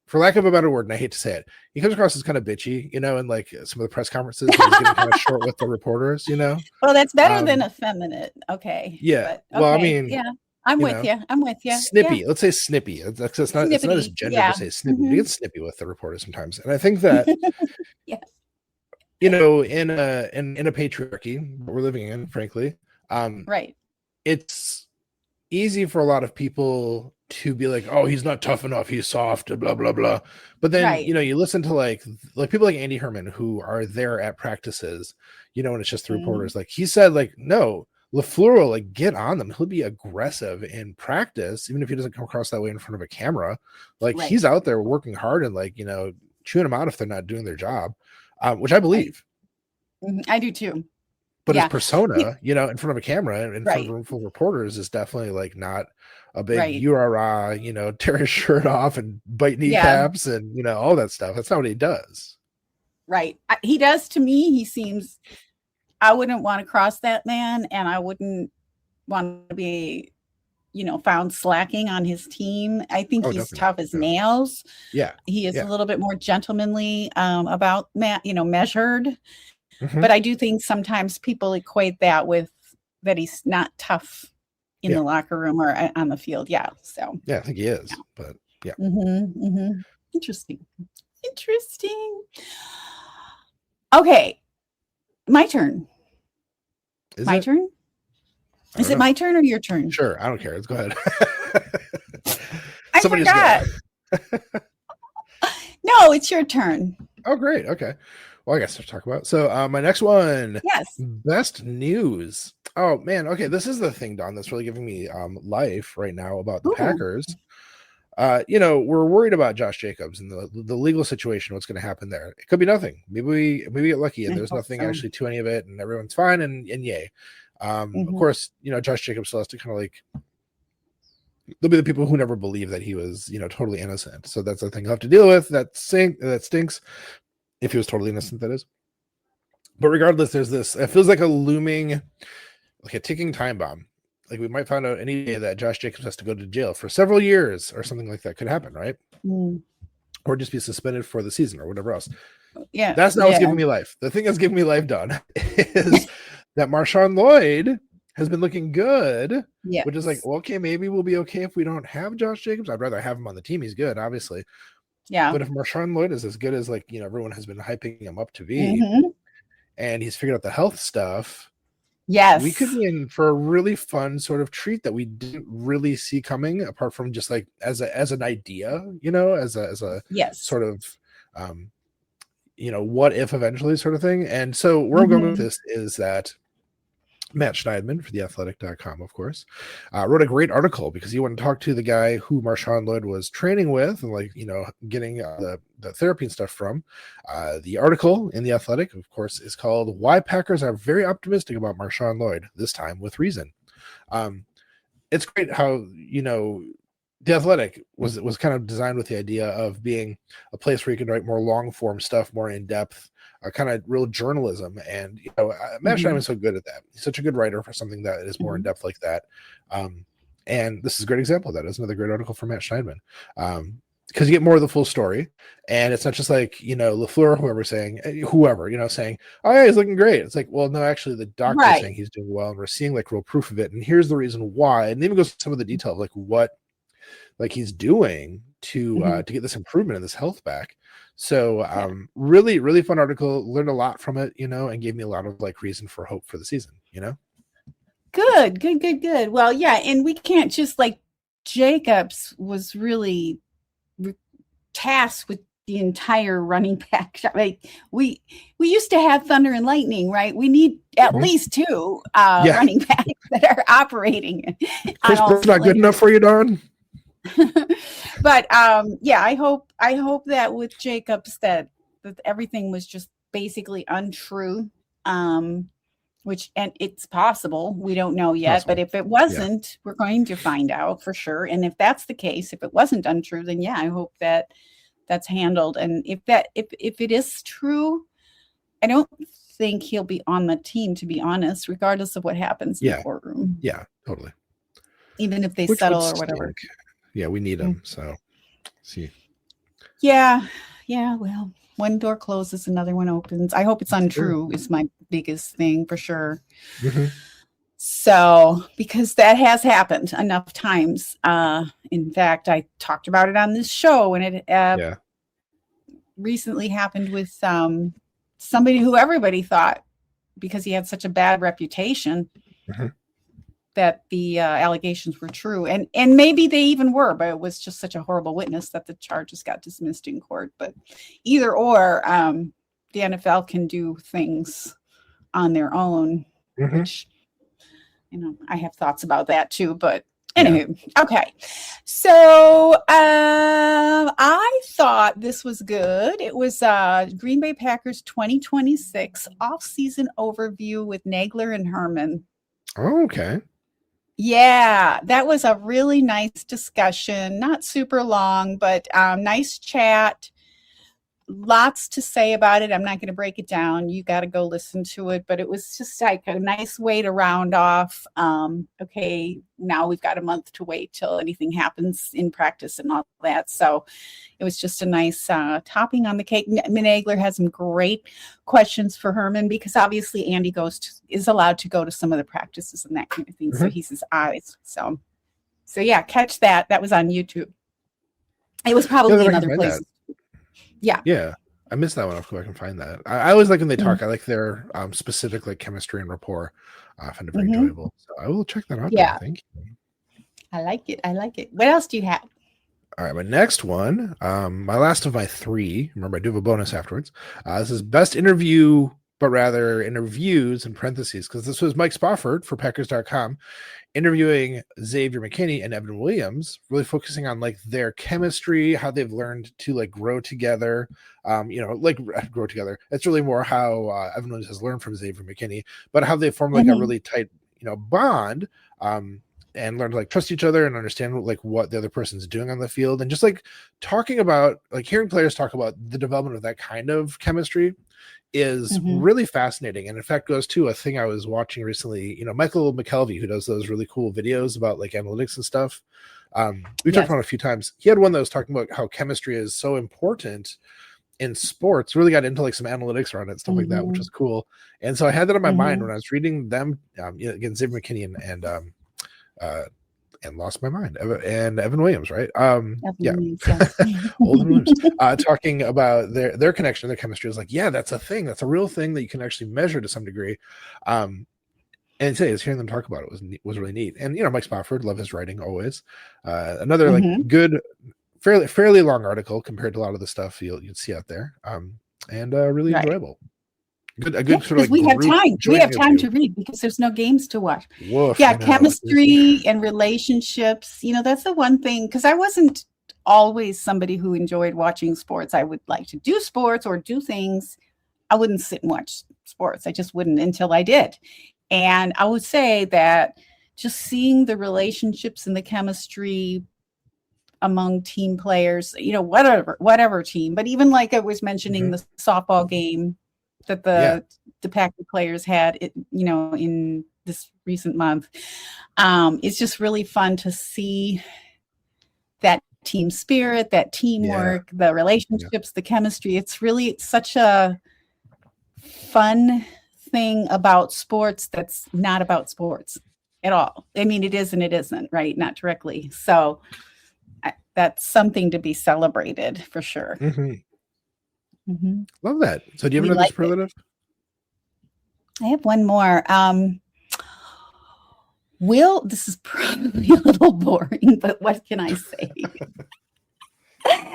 Speaker 2: for lack of a better word, and I hate to say it, he comes across as kind of bitchy, in like some of the press conferences. He's getting kind of short with the reporters,
Speaker 1: Well, that's better than effeminate. Okay.
Speaker 2: Yeah.
Speaker 1: But, okay.
Speaker 2: Well, I mean,
Speaker 1: yeah, I'm with you.
Speaker 2: Snippy.
Speaker 1: Yeah.
Speaker 2: Let's say snippy. It's not his gender to say snippy. But he gets snippy with the reporters sometimes. And I think that,
Speaker 1: yes.
Speaker 2: in a patriarchy that we're living in, frankly,
Speaker 1: right.
Speaker 2: It's easy for a lot of people to be like, oh, he's not tough enough, he's soft, blah blah blah. But then you listen to like people like Andy Herman who are there at practices, and it's just the reporters. Like he said, like, no, LaFleur will like get on them. He'll be aggressive in practice, even if he doesn't come across that way in front of a camera. Like he's out there working hard and like chewing them out if they're not doing their job, which I believe.
Speaker 1: I do too.
Speaker 2: But his persona, in front of a camera, in front of a room full of reporters, is definitely like not a big you tear his shirt off and bite kneecaps and all that stuff. That's not what he does.
Speaker 1: Right. He does to me. He seems, I wouldn't want to cross that man, and I wouldn't want to be, found slacking on his team. I think he's tough as nails.
Speaker 2: Yeah.
Speaker 1: He is a little bit more gentlemanly about measured. But I do think sometimes people equate that with that he's not tough in the locker room or on the field. Yeah. So
Speaker 2: I think he is. But yeah.
Speaker 1: Interesting. Okay, my turn.
Speaker 2: Is
Speaker 1: My
Speaker 2: it?
Speaker 1: turn?
Speaker 2: I
Speaker 1: Is
Speaker 2: don't
Speaker 1: it
Speaker 2: know.
Speaker 1: my turn or your turn?
Speaker 2: Sure, I don't care. Let's go ahead.
Speaker 1: I
Speaker 2: Somebody's go.
Speaker 1: forgot. No, it's your turn.
Speaker 2: Oh, great. Okay. Well, I guess I'll talk about. So, my next one,
Speaker 1: Yes.
Speaker 2: best news. Oh man. Okay, this is the thing, Don, that's really giving me life right now about the
Speaker 1: Ooh.
Speaker 2: Packers. We're worried about Josh Jacobs and the legal situation. What's going to happen there? It could be nothing. Maybe we get lucky and
Speaker 1: I
Speaker 2: there's
Speaker 1: hope
Speaker 2: nothing
Speaker 1: so.
Speaker 2: actually to any of it, and everyone's fine and yay. Of course, Josh Jacobs still has to kind of like. There'll be the people who never believe that he was, totally innocent. So that's the thing he'll have to deal with. That stinks. If he was totally innocent, that is. But regardless, there's this. It feels like a looming, like a ticking time bomb. Like we might find out any day that Josh Jacobs has to go to jail for several years or something like that could happen, right? Or just be suspended for the season or whatever else.
Speaker 1: Yeah.
Speaker 2: That's not what's giving me life. The thing that's giving me life, Don, is that Marshawn Lloyd has been looking good, which is like, well, okay, maybe we'll be okay if we don't have Josh Jacobs. I'd rather have him on the team. He's good, obviously.
Speaker 1: Yeah.
Speaker 2: But if Marshawn Lloyd is as good as everyone has been hyping him up to be, and he's figured out the health stuff, we could be in for a really fun sort of treat that we didn't really see coming, apart from just like as an idea, as a sort of what if eventually sort of thing. And so where I'm going with this is that Matt Schneidman for theathletic.com, of course, wrote a great article because he wanted to talk to the guy who Marshawn Lloyd was training with and getting the therapy and stuff from. The article in The Athletic, of course, is called Why Packers Are Very Optimistic About Marshawn Lloyd, this time with reason. It's great how, The Athletic was kind of designed with the idea of being a place where you can write more long form stuff, more in depth, kind of real journalism. And Matt Schneidman is so good at that. He's such a good writer for something that is more in depth like that. And this is a great example of that. It's another great article from Matt Schneidman. Because you get more of the full story, and it's not just like LaFleur, whoever, saying, oh yeah, he's looking great. It's like, well, no, actually the doctor's saying he's doing well, and we're seeing like real proof of it, and here's the reason why. And even goes into some of the detail of like what he's doing to get this improvement and this health back. So really, really fun article. Learned a lot from it, and gave me a lot of like reason for hope for the season.
Speaker 1: Good. Well, yeah, and we can't just like Jacobs was really tasked with the entire running back. Like we used to have thunder and lightning, right? We need at least two running backs that are operating.
Speaker 2: Chris Brown's not good enough for you, Don.
Speaker 1: But I hope that with Jacobs that everything was just basically untrue. Which, and it's possible, we don't know yet, but if it wasn't, we're going to find out for sure. And if that's the case, if it wasn't untrue, then I hope that that's handled. And if it is true, I don't think he'll be on the team, to be honest, regardless of what happens in the courtroom.
Speaker 2: Yeah, totally.
Speaker 1: Even if they settle or whatever.
Speaker 2: Yeah, we need him. So see.
Speaker 1: Yeah, well, one door closes, another one opens. I hope it's untrue is my biggest thing for sure. So, because that has happened enough times. In fact, I talked about it on this show, and it recently happened with somebody who everybody thought, because he had such a bad reputation, that the allegations were true. And maybe they even were, but it was just such a horrible witness that the charges got dismissed in court. But either or, the NFL can do things on their own, which, I have thoughts about that too. But anywho, okay. So I thought this was good. It was Green Bay Packers 2026 off-season overview with Nagler and Herman.
Speaker 2: Oh, okay.
Speaker 1: Yeah, that was a really nice discussion. Not super long, but nice chat. Lots to say about it. I'm not going to break it down. You got to go listen to it. But it was just like a nice way to round off. Okay, now we've got a month to wait till anything happens in practice and all that. So it was just a nice topping on the cake. Nagler has some great questions for Herman, because obviously Andy is allowed to go to some of the practices and that kind of thing. So he's his eyes. So yeah, catch that. That was on YouTube. It was probably another place. Yeah.
Speaker 2: I missed that one. I'll go back and find that. I always like when they talk. I like their specific like chemistry and rapport. I find it very enjoyable. So I will check that out.
Speaker 1: Yeah.
Speaker 2: Thank you.
Speaker 1: I like it. I like it. What else do you have?
Speaker 2: All right, my next one, my last of my three. Remember, I do have a bonus afterwards. This is best interview, but rather interviews in parentheses, because this was Mike Spofford for Packers.com interviewing Xavier McKinney and Evan Williams, really focusing on like their chemistry, how they've learned to like grow together, like grow together. It's really more how Evan Williams has learned from Xavier McKinney, but how they form like a really tight, bond, and learn to like trust each other and understand like what the other person's doing on the field, and just like talking about like hearing players talk about the development of that kind of chemistry is really fascinating. And in fact goes to a thing I was watching recently, Michael McKelvey, who does those really cool videos about like analytics and stuff. We've talked about it a few times. He had one that was talking about how chemistry is so important in sports, really got into like some analytics around it, stuff like that, which was cool. And so I had that on my mind when I was reading them, again, Xavier McKinney and lost my mind. And Evan Williams, right? Williams, Olden Williams, talking about their connection, their chemistry. Is like, yeah, that's a thing. That's a real thing that you can actually measure to some degree. And today, hearing them talk about it was really neat. And Mike Spofford, love his writing always. Another like good, fairly long article compared to a lot of the stuff you'd see out there. And really enjoyable. Good sort of like
Speaker 1: we have time. We have time to read because there's no games to watch.
Speaker 2: Woof,
Speaker 1: chemistry and relationships. That's the one thing, because I wasn't always somebody who enjoyed watching sports. I would like to do sports or do things. I wouldn't sit and watch sports. I just wouldn't until I did. And I would say that just seeing the relationships and the chemistry among team players, whatever team, but even like I was mentioning the softball game that the Packer players had, in this recent month. It's just really fun to see that team spirit, that teamwork, the relationships, the chemistry. It's really such a fun thing about sports that's not about sports at all. I mean, it is and it isn't, right? Not directly. So that's something to be celebrated for sure.
Speaker 2: Love that. So do you have another superlative?
Speaker 1: I have one more. This is probably a little boring, but what can I say?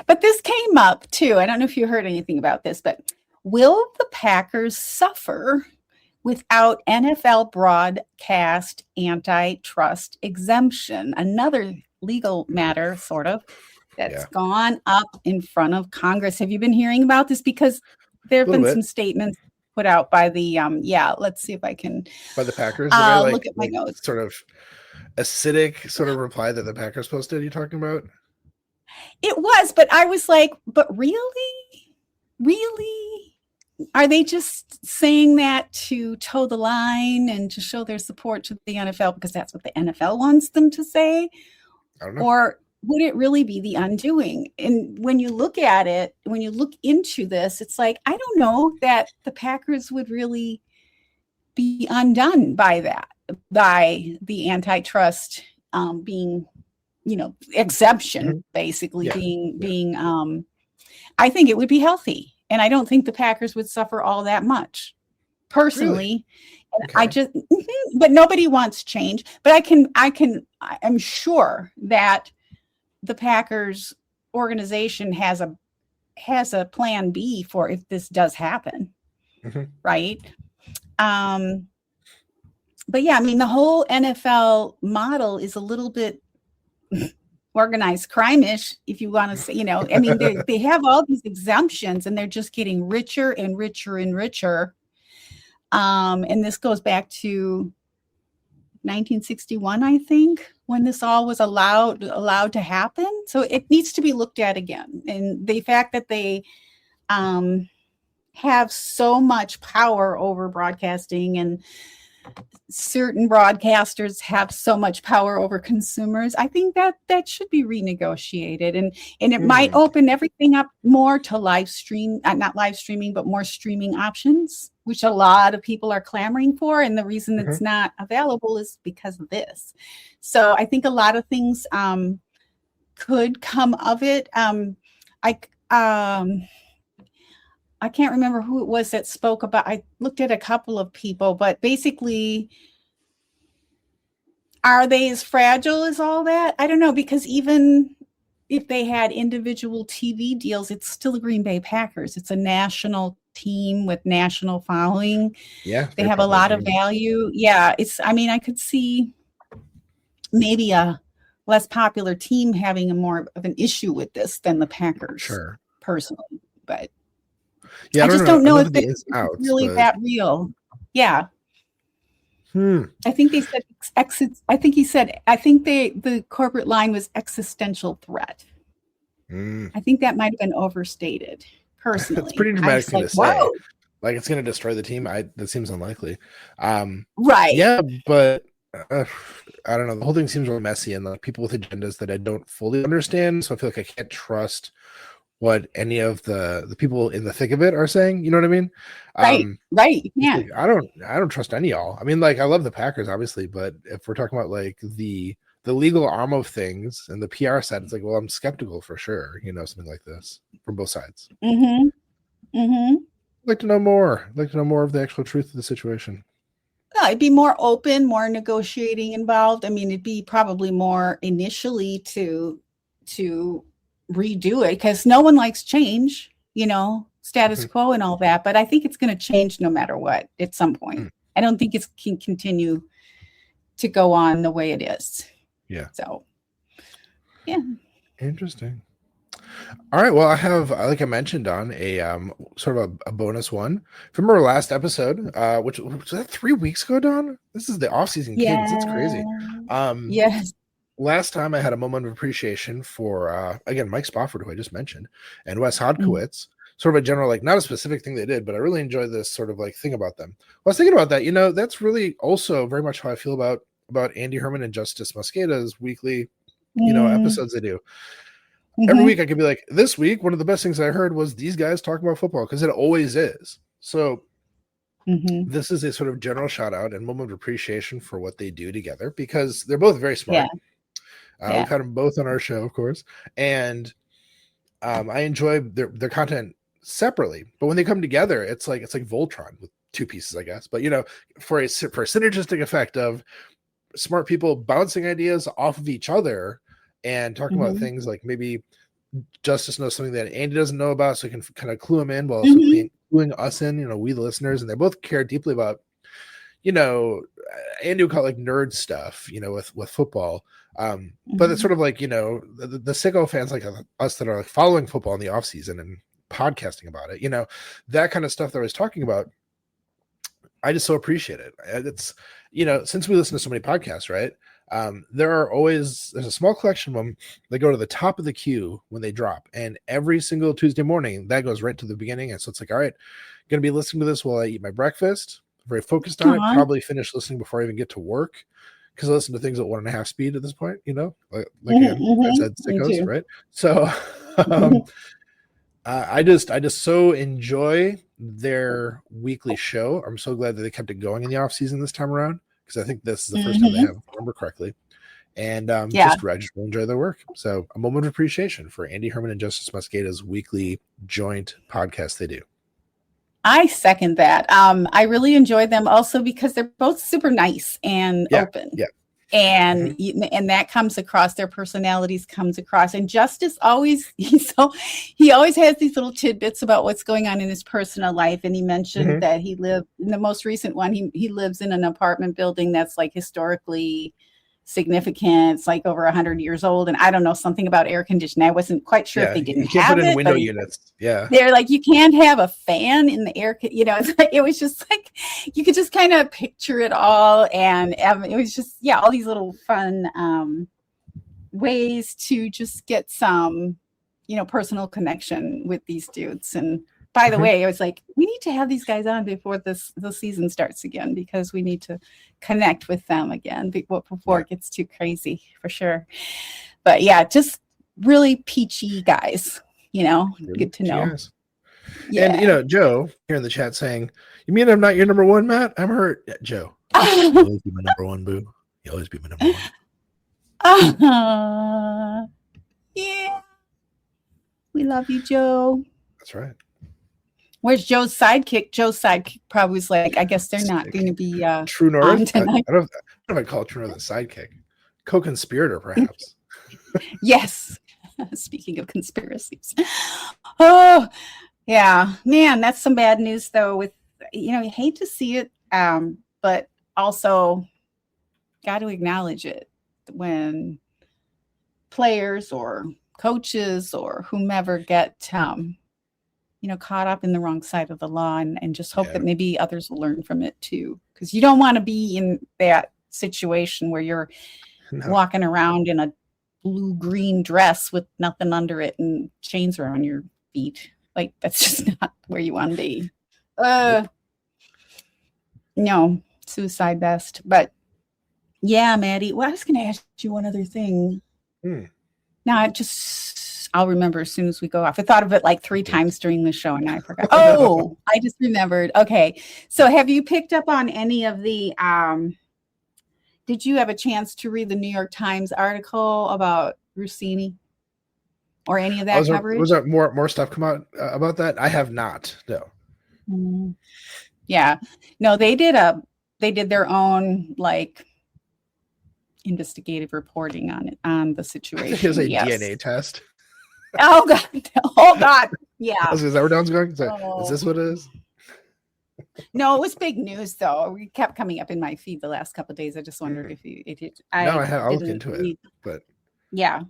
Speaker 1: But this came up too. I don't know if you heard anything about this, but will the Packers suffer without NFL broadcast antitrust exemption? Another legal matter, sort of, that's gone up in front of Congress. Have you been hearing about this? Because there have been some statements put out by the let's see if I can
Speaker 2: by the Packers.
Speaker 1: Look at my notes.
Speaker 2: Sort of acidic sort of reply that the Packers posted. Are you talking about?
Speaker 1: It was, but I was like, but really? Are they just saying that to toe the line and to show their support to the NFL because that's what the NFL wants them to say?
Speaker 2: I don't know.
Speaker 1: Or would it really be the undoing? And when you look at it, when you look into this, it's like, I don't know that the Packers would really be undone by that, by the antitrust being, exemption, basically being I think it would be healthy. And I don't think the Packers would suffer all that much personally. Really? But nobody wants change. But I'm sure that the Packers organization has a plan B for if this does happen. Right. But yeah, I mean, the whole NFL model is a little bit organized crime-ish, if you want to say, I mean, they have all these exemptions and they're just getting richer and richer and richer. And this goes back to 1961, I think, when this all was allowed to happen. So it needs to be looked at again. And the fact that they have so much power over broadcasting, and certain broadcasters have so much power over consumers, I think that should be renegotiated. And it might open everything up more to not live streaming, but more streaming options, which a lot of people are clamoring for. And the reason it's not available is because of this. So I think a lot of things could come of it. I can't remember who it was that spoke about, I looked at a couple of people, but basically, are they as fragile as all that? I don't know, because even if they had individual TV deals, it's still the Green Bay Packers. It's a national team with national following.
Speaker 2: Yeah,
Speaker 1: They
Speaker 2: very
Speaker 1: have a
Speaker 2: popular
Speaker 1: lot of
Speaker 2: team.
Speaker 1: value. Yeah, I could see maybe a less popular team having a more of an issue with this than the Packers,
Speaker 2: Sure.
Speaker 1: personally. But
Speaker 2: Yeah,
Speaker 1: I
Speaker 2: I don't
Speaker 1: just
Speaker 2: know.
Speaker 1: don't
Speaker 2: I
Speaker 1: know
Speaker 2: know
Speaker 1: if
Speaker 2: the
Speaker 1: it's
Speaker 2: ins and outs,
Speaker 1: really
Speaker 2: but
Speaker 1: that real. Yeah.
Speaker 2: hmm.
Speaker 1: I think they said I think he said, I think the corporate line was existential threat.
Speaker 2: Mm.
Speaker 1: I think that might have been overstated.
Speaker 2: It's
Speaker 1: Personally,
Speaker 2: pretty
Speaker 1: I
Speaker 2: dramatic
Speaker 1: was
Speaker 2: thing
Speaker 1: like,
Speaker 2: to say.
Speaker 1: whoa,
Speaker 2: Like it's going to destroy the team. That seems unlikely.
Speaker 1: right,
Speaker 2: Yeah, but I don't know. The whole thing seems really messy, and like people with agendas that I don't fully understand. So I feel like I can't trust what any of the people in the thick of it are saying. You know what I mean?
Speaker 1: right,
Speaker 2: Um,
Speaker 1: right. You
Speaker 2: it's
Speaker 1: can't.
Speaker 2: like I don't trust any of y'all. I mean, like I love the Packers, obviously, but if we're talking about like the legal arm of things and the PR side, it's like, well, I'm skeptical for sure. Something like this from both sides.
Speaker 1: Mm-hmm. Mm-hmm.
Speaker 2: I'd like to know more. I'd like to know more of the actual truth of the situation.
Speaker 1: Yeah, it'd be more open, more negotiating involved. I mean, it'd be probably more initially to redo it, because no one likes change, status
Speaker 2: Mhm.
Speaker 1: quo and all that. But I think it's going to change no matter what at some point.
Speaker 2: Mm.
Speaker 1: I don't think it can continue to go on the way it is.
Speaker 2: Yeah.
Speaker 1: So, yeah.
Speaker 2: Interesting. All right. Well, I have, like I mentioned, on a sort of a bonus one from our last episode, which was that 3 weeks ago, Don? This is the off-season kids. That's
Speaker 1: Yeah.
Speaker 2: crazy. Um,
Speaker 1: Yes.
Speaker 2: Last time I had a moment of appreciation for again Mike Spofford, who I just mentioned, and Wes
Speaker 1: Mm.
Speaker 2: Hodkowitz. Sort of a general, like not a specific thing they did, but I really enjoy this sort of like thing about them. Well, I was thinking about that. That's really also very much how I feel about Andy Herman and Justice Mosqueda's weekly,
Speaker 1: Mm.
Speaker 2: episodes they do. Every
Speaker 1: Mhm.
Speaker 2: week I could be like, this week, one of the best things I heard was these guys talking about football, because it always is. So
Speaker 1: Mhm.
Speaker 2: this is a sort of general shout out and moment of appreciation for what they do together, because they're both very
Speaker 1: Yeah.
Speaker 2: smart. We've
Speaker 1: Yeah.
Speaker 2: had them both on our show, of course, and I enjoy their content separately. But when they come together, it's like Voltron with two pieces, I guess. But for a synergistic effect of smart people bouncing ideas off of each other and talking about
Speaker 1: Mhm.
Speaker 2: things like maybe Justice knows something that Andy doesn't know about, so he can kind of clue him in while also
Speaker 1: Mhm.
Speaker 2: cluing us in, we the listeners, and they both care deeply about, Andy would call it like nerd stuff, with football. But it's
Speaker 1: Mhm.
Speaker 2: sort of like, the sicko fans like us that are like following football in the off season and podcasting about it, that kind of stuff that I was talking about. I just so appreciate it. It's, since we listen to so many podcasts, right? There's a small collection of them that go to the top of the queue when they drop. And every single Tuesday morning, that goes right to the beginning. And so it's like, all right, going to be listening to this while I eat my breakfast. Very focused on it.
Speaker 1: Aw.
Speaker 2: Probably finish listening before I even get to work, because I listen to things at 1.5 speed at this point, like
Speaker 1: Mhm.
Speaker 2: again, I
Speaker 1: Mhm.
Speaker 2: said,
Speaker 1: Me
Speaker 2: sickos,
Speaker 1: too.
Speaker 2: right? So, um, I just so enjoy their weekly show. I'm so glad that they kept it going in the off season this time around, because I think this is the first time they
Speaker 1: Mhm.
Speaker 2: have, if I remember correctly. And I
Speaker 1: Yeah.
Speaker 2: just really enjoy their work. So a moment of appreciation for Andy Herman and Justice Mosqueda's weekly joint podcast they do.
Speaker 1: I second that. I really enjoy them also because they're both super nice and
Speaker 2: Yeah,
Speaker 1: open.
Speaker 2: yeah.
Speaker 1: And
Speaker 2: Mhm.
Speaker 1: and that comes across, their personalities comes across. And Justice always he always has these little tidbits about what's going on in his personal life. And he mentioned
Speaker 2: Mhm.
Speaker 1: that he lived in the most recent one, he lives in an apartment building that's like historically significant. It's like over 100 years old. And I don't know, something about air conditioning. I wasn't quite sure if
Speaker 2: Yeah,
Speaker 1: they
Speaker 2: you
Speaker 1: didn't
Speaker 2: can't put
Speaker 1: have
Speaker 2: in
Speaker 1: it,
Speaker 2: window
Speaker 1: but
Speaker 2: units. Yeah.
Speaker 1: they're like, you can't have a fan in the air. It's like, it was just like, you could just kind of picture it all. And it was just, yeah, all these little fun ways to just get some, personal connection with these dudes. And by the
Speaker 2: Mhm.
Speaker 1: way, I was like, we need to have these guys on before the season starts again, because we need to connect with them again before
Speaker 2: Yeah.
Speaker 1: it gets too crazy, for sure. But yeah, just really peachy guys,
Speaker 2: Really
Speaker 1: good to
Speaker 2: peachy
Speaker 1: know.
Speaker 2: guys. And
Speaker 1: Yeah.
Speaker 2: Joe here in the chat saying, "You mean I'm not your number one, Matt? I'm hurt." Yeah, Joe, you'll always be my number one, boo. You'll always be my number one.
Speaker 1: Yeah. We love you, Joe.
Speaker 2: That's right.
Speaker 1: Where's Joe's sidekick? Joe's sidekick probably was like, I guess they're not going to be
Speaker 2: True
Speaker 1: on
Speaker 2: North. I
Speaker 1: tonight.
Speaker 2: don't know if I call True North a sidekick. Co-conspirator, perhaps.
Speaker 1: Yes. Speaking of conspiracies. Oh, yeah. Man, that's some bad news, though. With, you hate to see it, but also got to acknowledge it when players or coaches or whomever get caught up in the wrong side of the law, and just hope that maybe others will learn from it too, because you don't want to be in that situation where you're walking around in a blue-green dress with nothing under it and chains around your feet. Like, that's just not where you want to be. No, suicide best. But yeah, Maddie, well, I was going to ask you one other thing. Now, I'll remember as soon as we go off. I thought of it like 3 times during the show and I forgot. Oh, I just remembered. Okay. So have you picked up on any of the, did you have a chance to read the New York Times article about Rossini or any of that coverage?
Speaker 2: Was there more stuff come out about that? I have not, no.
Speaker 1: Yeah. No, they did their own like investigative reporting on the situation.
Speaker 2: It was a DNA test.
Speaker 1: Oh God. Yeah.
Speaker 2: Is that where Don's going? Is this what it is?
Speaker 1: No, it was big news though. It kept coming up in my feed the last couple of days. I just wondered if
Speaker 2: I'll look into it. But
Speaker 1: yeah.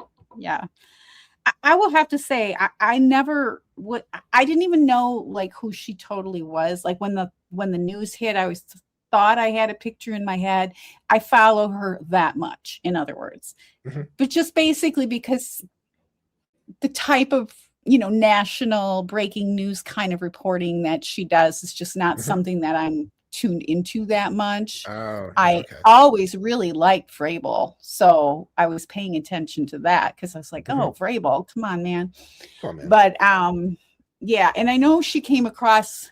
Speaker 1: I will have to say I didn't even know like who she totally was. Like when the news hit, I thought I had a picture in my head. I follow her that much, in other words. But just basically because the type of national breaking news kind of reporting that she does is just not something that I'm tuned into that much. I always really liked Vrabel, so I was paying attention to that because I was like, oh, Vrabel, come on, man. But yeah, and I know she came across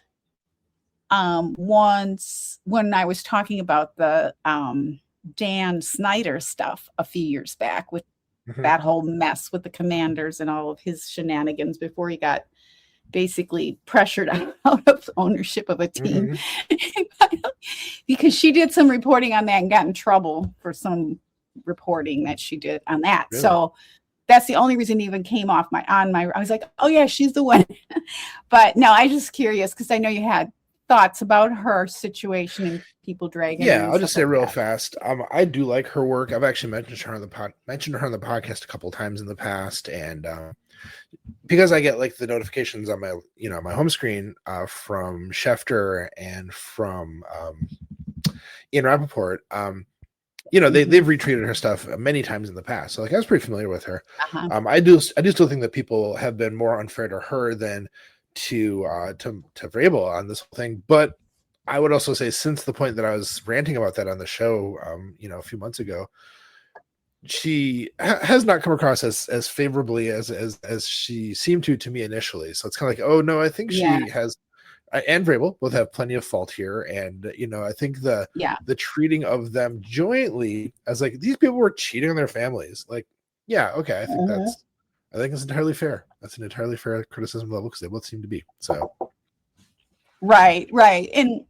Speaker 1: once when I was talking about the Dan Snyder stuff a few years back with that whole mess with the Commanders and all of his shenanigans before he got basically pressured out of ownership of a team because she did some reporting on that and got in trouble for some reporting that she did on that. Really? So that's the only reason it even came off I was like, oh yeah, she's the one. But no, I was just curious because I know you had thoughts about her situation and people dragging.
Speaker 2: Yeah, I'll just say real fast. I do like her work. I've actually mentioned her on the podcast a couple of times in the past, and because I get like the notifications on my my home screen from Schefter and from Ian Rappaport, they've retweeted her stuff many times in the past. So like I was pretty familiar with her. I do still think that people have been more unfair to her than to Vrabel on this whole thing, but I would also say since the point that I was ranting about that on the show, a few months ago, she has not come across as favorably as she seemed to me initially. So it's kind of like, oh no, I think she has, and Vrabel both have plenty of fault here, and I think the treating of them jointly as like these people were cheating on their families, like okay, I think it's entirely fair. That's an entirely fair criticism level because they both seem to be. So,
Speaker 1: right, and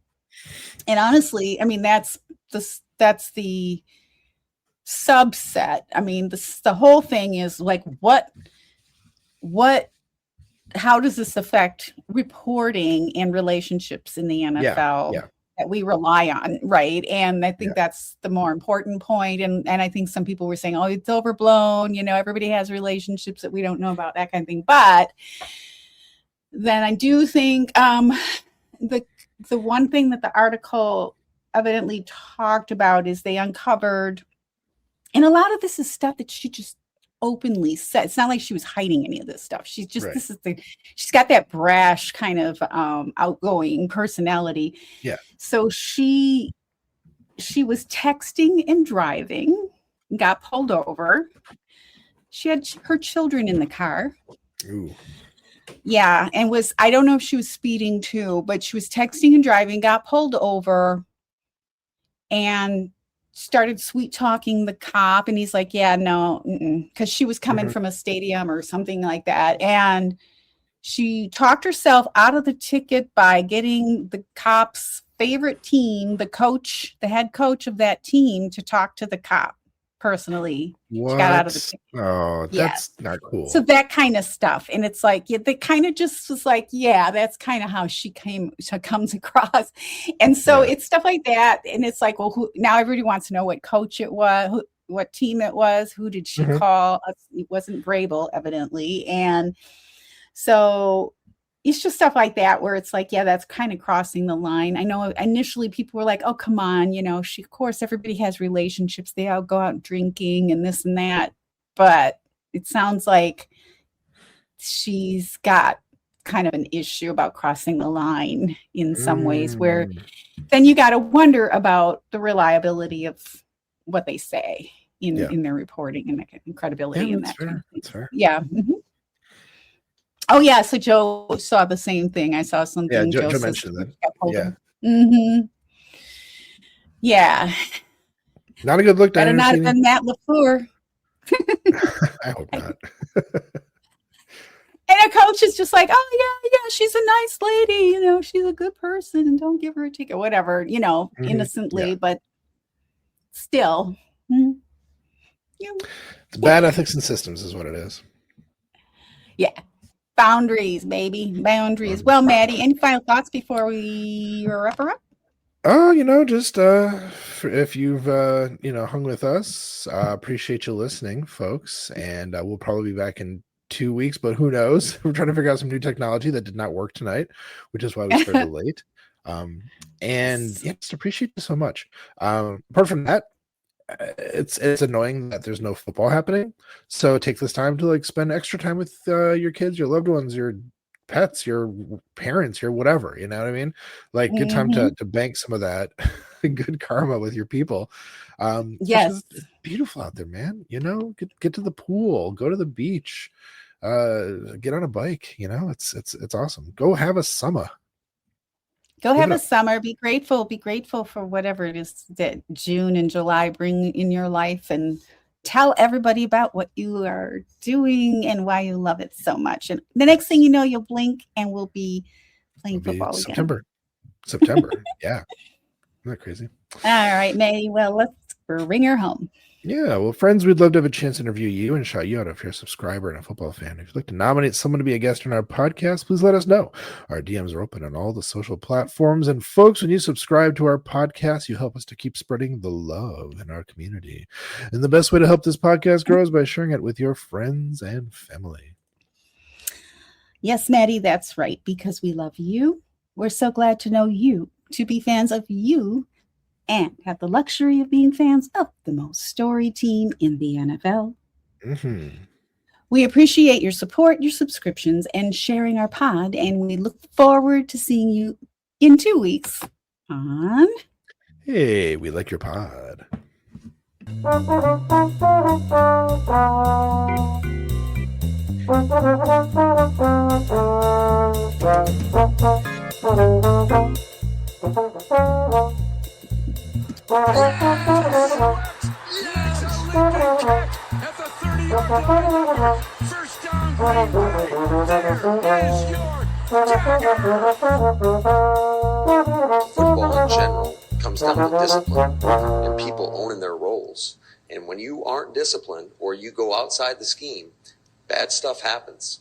Speaker 1: honestly, I mean that's the subset. I mean the whole thing is like what how does this affect reporting and relationships in the NFL that we rely on, right? And I think that's the more important point. And I think some people were saying, oh, it's overblown. Everybody has relationships that we don't know about, that kind of thing. But then I do think the one thing that the article evidently talked about is they uncovered, and a lot of this is stuff that she just openly said. It's not like she was hiding any of this stuff. She's just she's got that brash kind of outgoing personality. Yeah. So she was texting and driving, got pulled over. She had her children in the car.
Speaker 2: Ooh.
Speaker 1: Yeah, and I don't know if she was speeding too, but she was texting and driving, got pulled over, and started sweet talking the cop, and he's like, yeah, no, because she was coming from a stadium or something like that, and She talked herself out of the ticket by getting the cop's favorite team, the head coach of that team, to talk to the cop personally. She got out of the
Speaker 2: What?
Speaker 1: ticket.
Speaker 2: Oh,
Speaker 1: Yeah.
Speaker 2: that's not cool.
Speaker 1: So that kind of stuff. And it's like, yeah, they kind of just was like, yeah, that's kind of how she comes across. And so it's stuff like that. And it's like, well, now everybody wants to know what coach it was, what team it was, who did she call? It wasn't Vrabel, evidently. And so it's just stuff like that where it's like, yeah, that's kind of crossing the line. I know initially people were like, oh, come on, of course, everybody has relationships. They all go out drinking and this and that. But it sounds like she's got kind of an issue about crossing the line in some ways, where then you got to wonder about the reliability of what they say in their reporting and the credibility in that.
Speaker 2: That's fair.
Speaker 1: Yeah. Mm-hmm. Oh, yeah. So Joe saw the same thing. I saw something.
Speaker 2: Yeah, Joe mentioned that. Yeah.
Speaker 1: Mm-hmm. Yeah.
Speaker 2: Not a good look.
Speaker 1: Better not have been Matt LaFleur.
Speaker 2: I hope not.
Speaker 1: And a coach is just like, oh, yeah, she's a nice lady. She's a good person, and don't give her a ticket, whatever, innocently, but still.
Speaker 2: It's bad ethics and systems is what it is.
Speaker 1: Yeah. Boundaries, baby. Boundaries. Well, Maddie, any final thoughts before we wrap her up?
Speaker 2: Oh, just if you've hung with us, appreciate you listening, folks. And we'll probably be back in 2 weeks, but who knows? We're trying to figure out some new technology that did not work tonight, which is why we started late. Just appreciate you so much. Apart from that, it's annoying that there's no football happening. So take this time to spend extra time with your kids, your loved ones, your pets, your parents, your whatever, you know what I mean? Good time to bank some of that good karma with your people.
Speaker 1: Yes,
Speaker 2: it's beautiful out there, man. Get to the pool, go to the beach, get on a bike. It's awesome. Go have a summer.
Speaker 1: Go have a summer. Be grateful for whatever it is that June and July bring in your life, and tell everybody about what you are doing and why you love it so much. And the next thing you know, you'll blink and we'll be playing football
Speaker 2: again. September. Yeah. Isn't that crazy?
Speaker 1: All right, May. Well, let's bring her home.
Speaker 2: Yeah, well, friends, we'd love to have a chance to interview you and shout you out if you're a subscriber and a football fan. If you'd like to nominate someone to be a guest on our podcast, please let us know. Our DMs are open on all the social platforms. And folks, when you subscribe to our podcast, you help us to keep spreading the love in our community. And the best way to help this podcast grow is by sharing it with your friends and family.
Speaker 1: Yes, Maddie, that's right. Because we love you. We're so glad to know you, to be fans of you, and have the luxury of being fans of the most storied team in the NFL. We appreciate your support, your subscriptions, and sharing our pod, and we look forward to seeing you in 2 weeks on
Speaker 2: Hey, we like your pod.
Speaker 3: Football in general comes down to discipline and people owning their roles. And when you aren't disciplined or you go outside the scheme, bad stuff happens.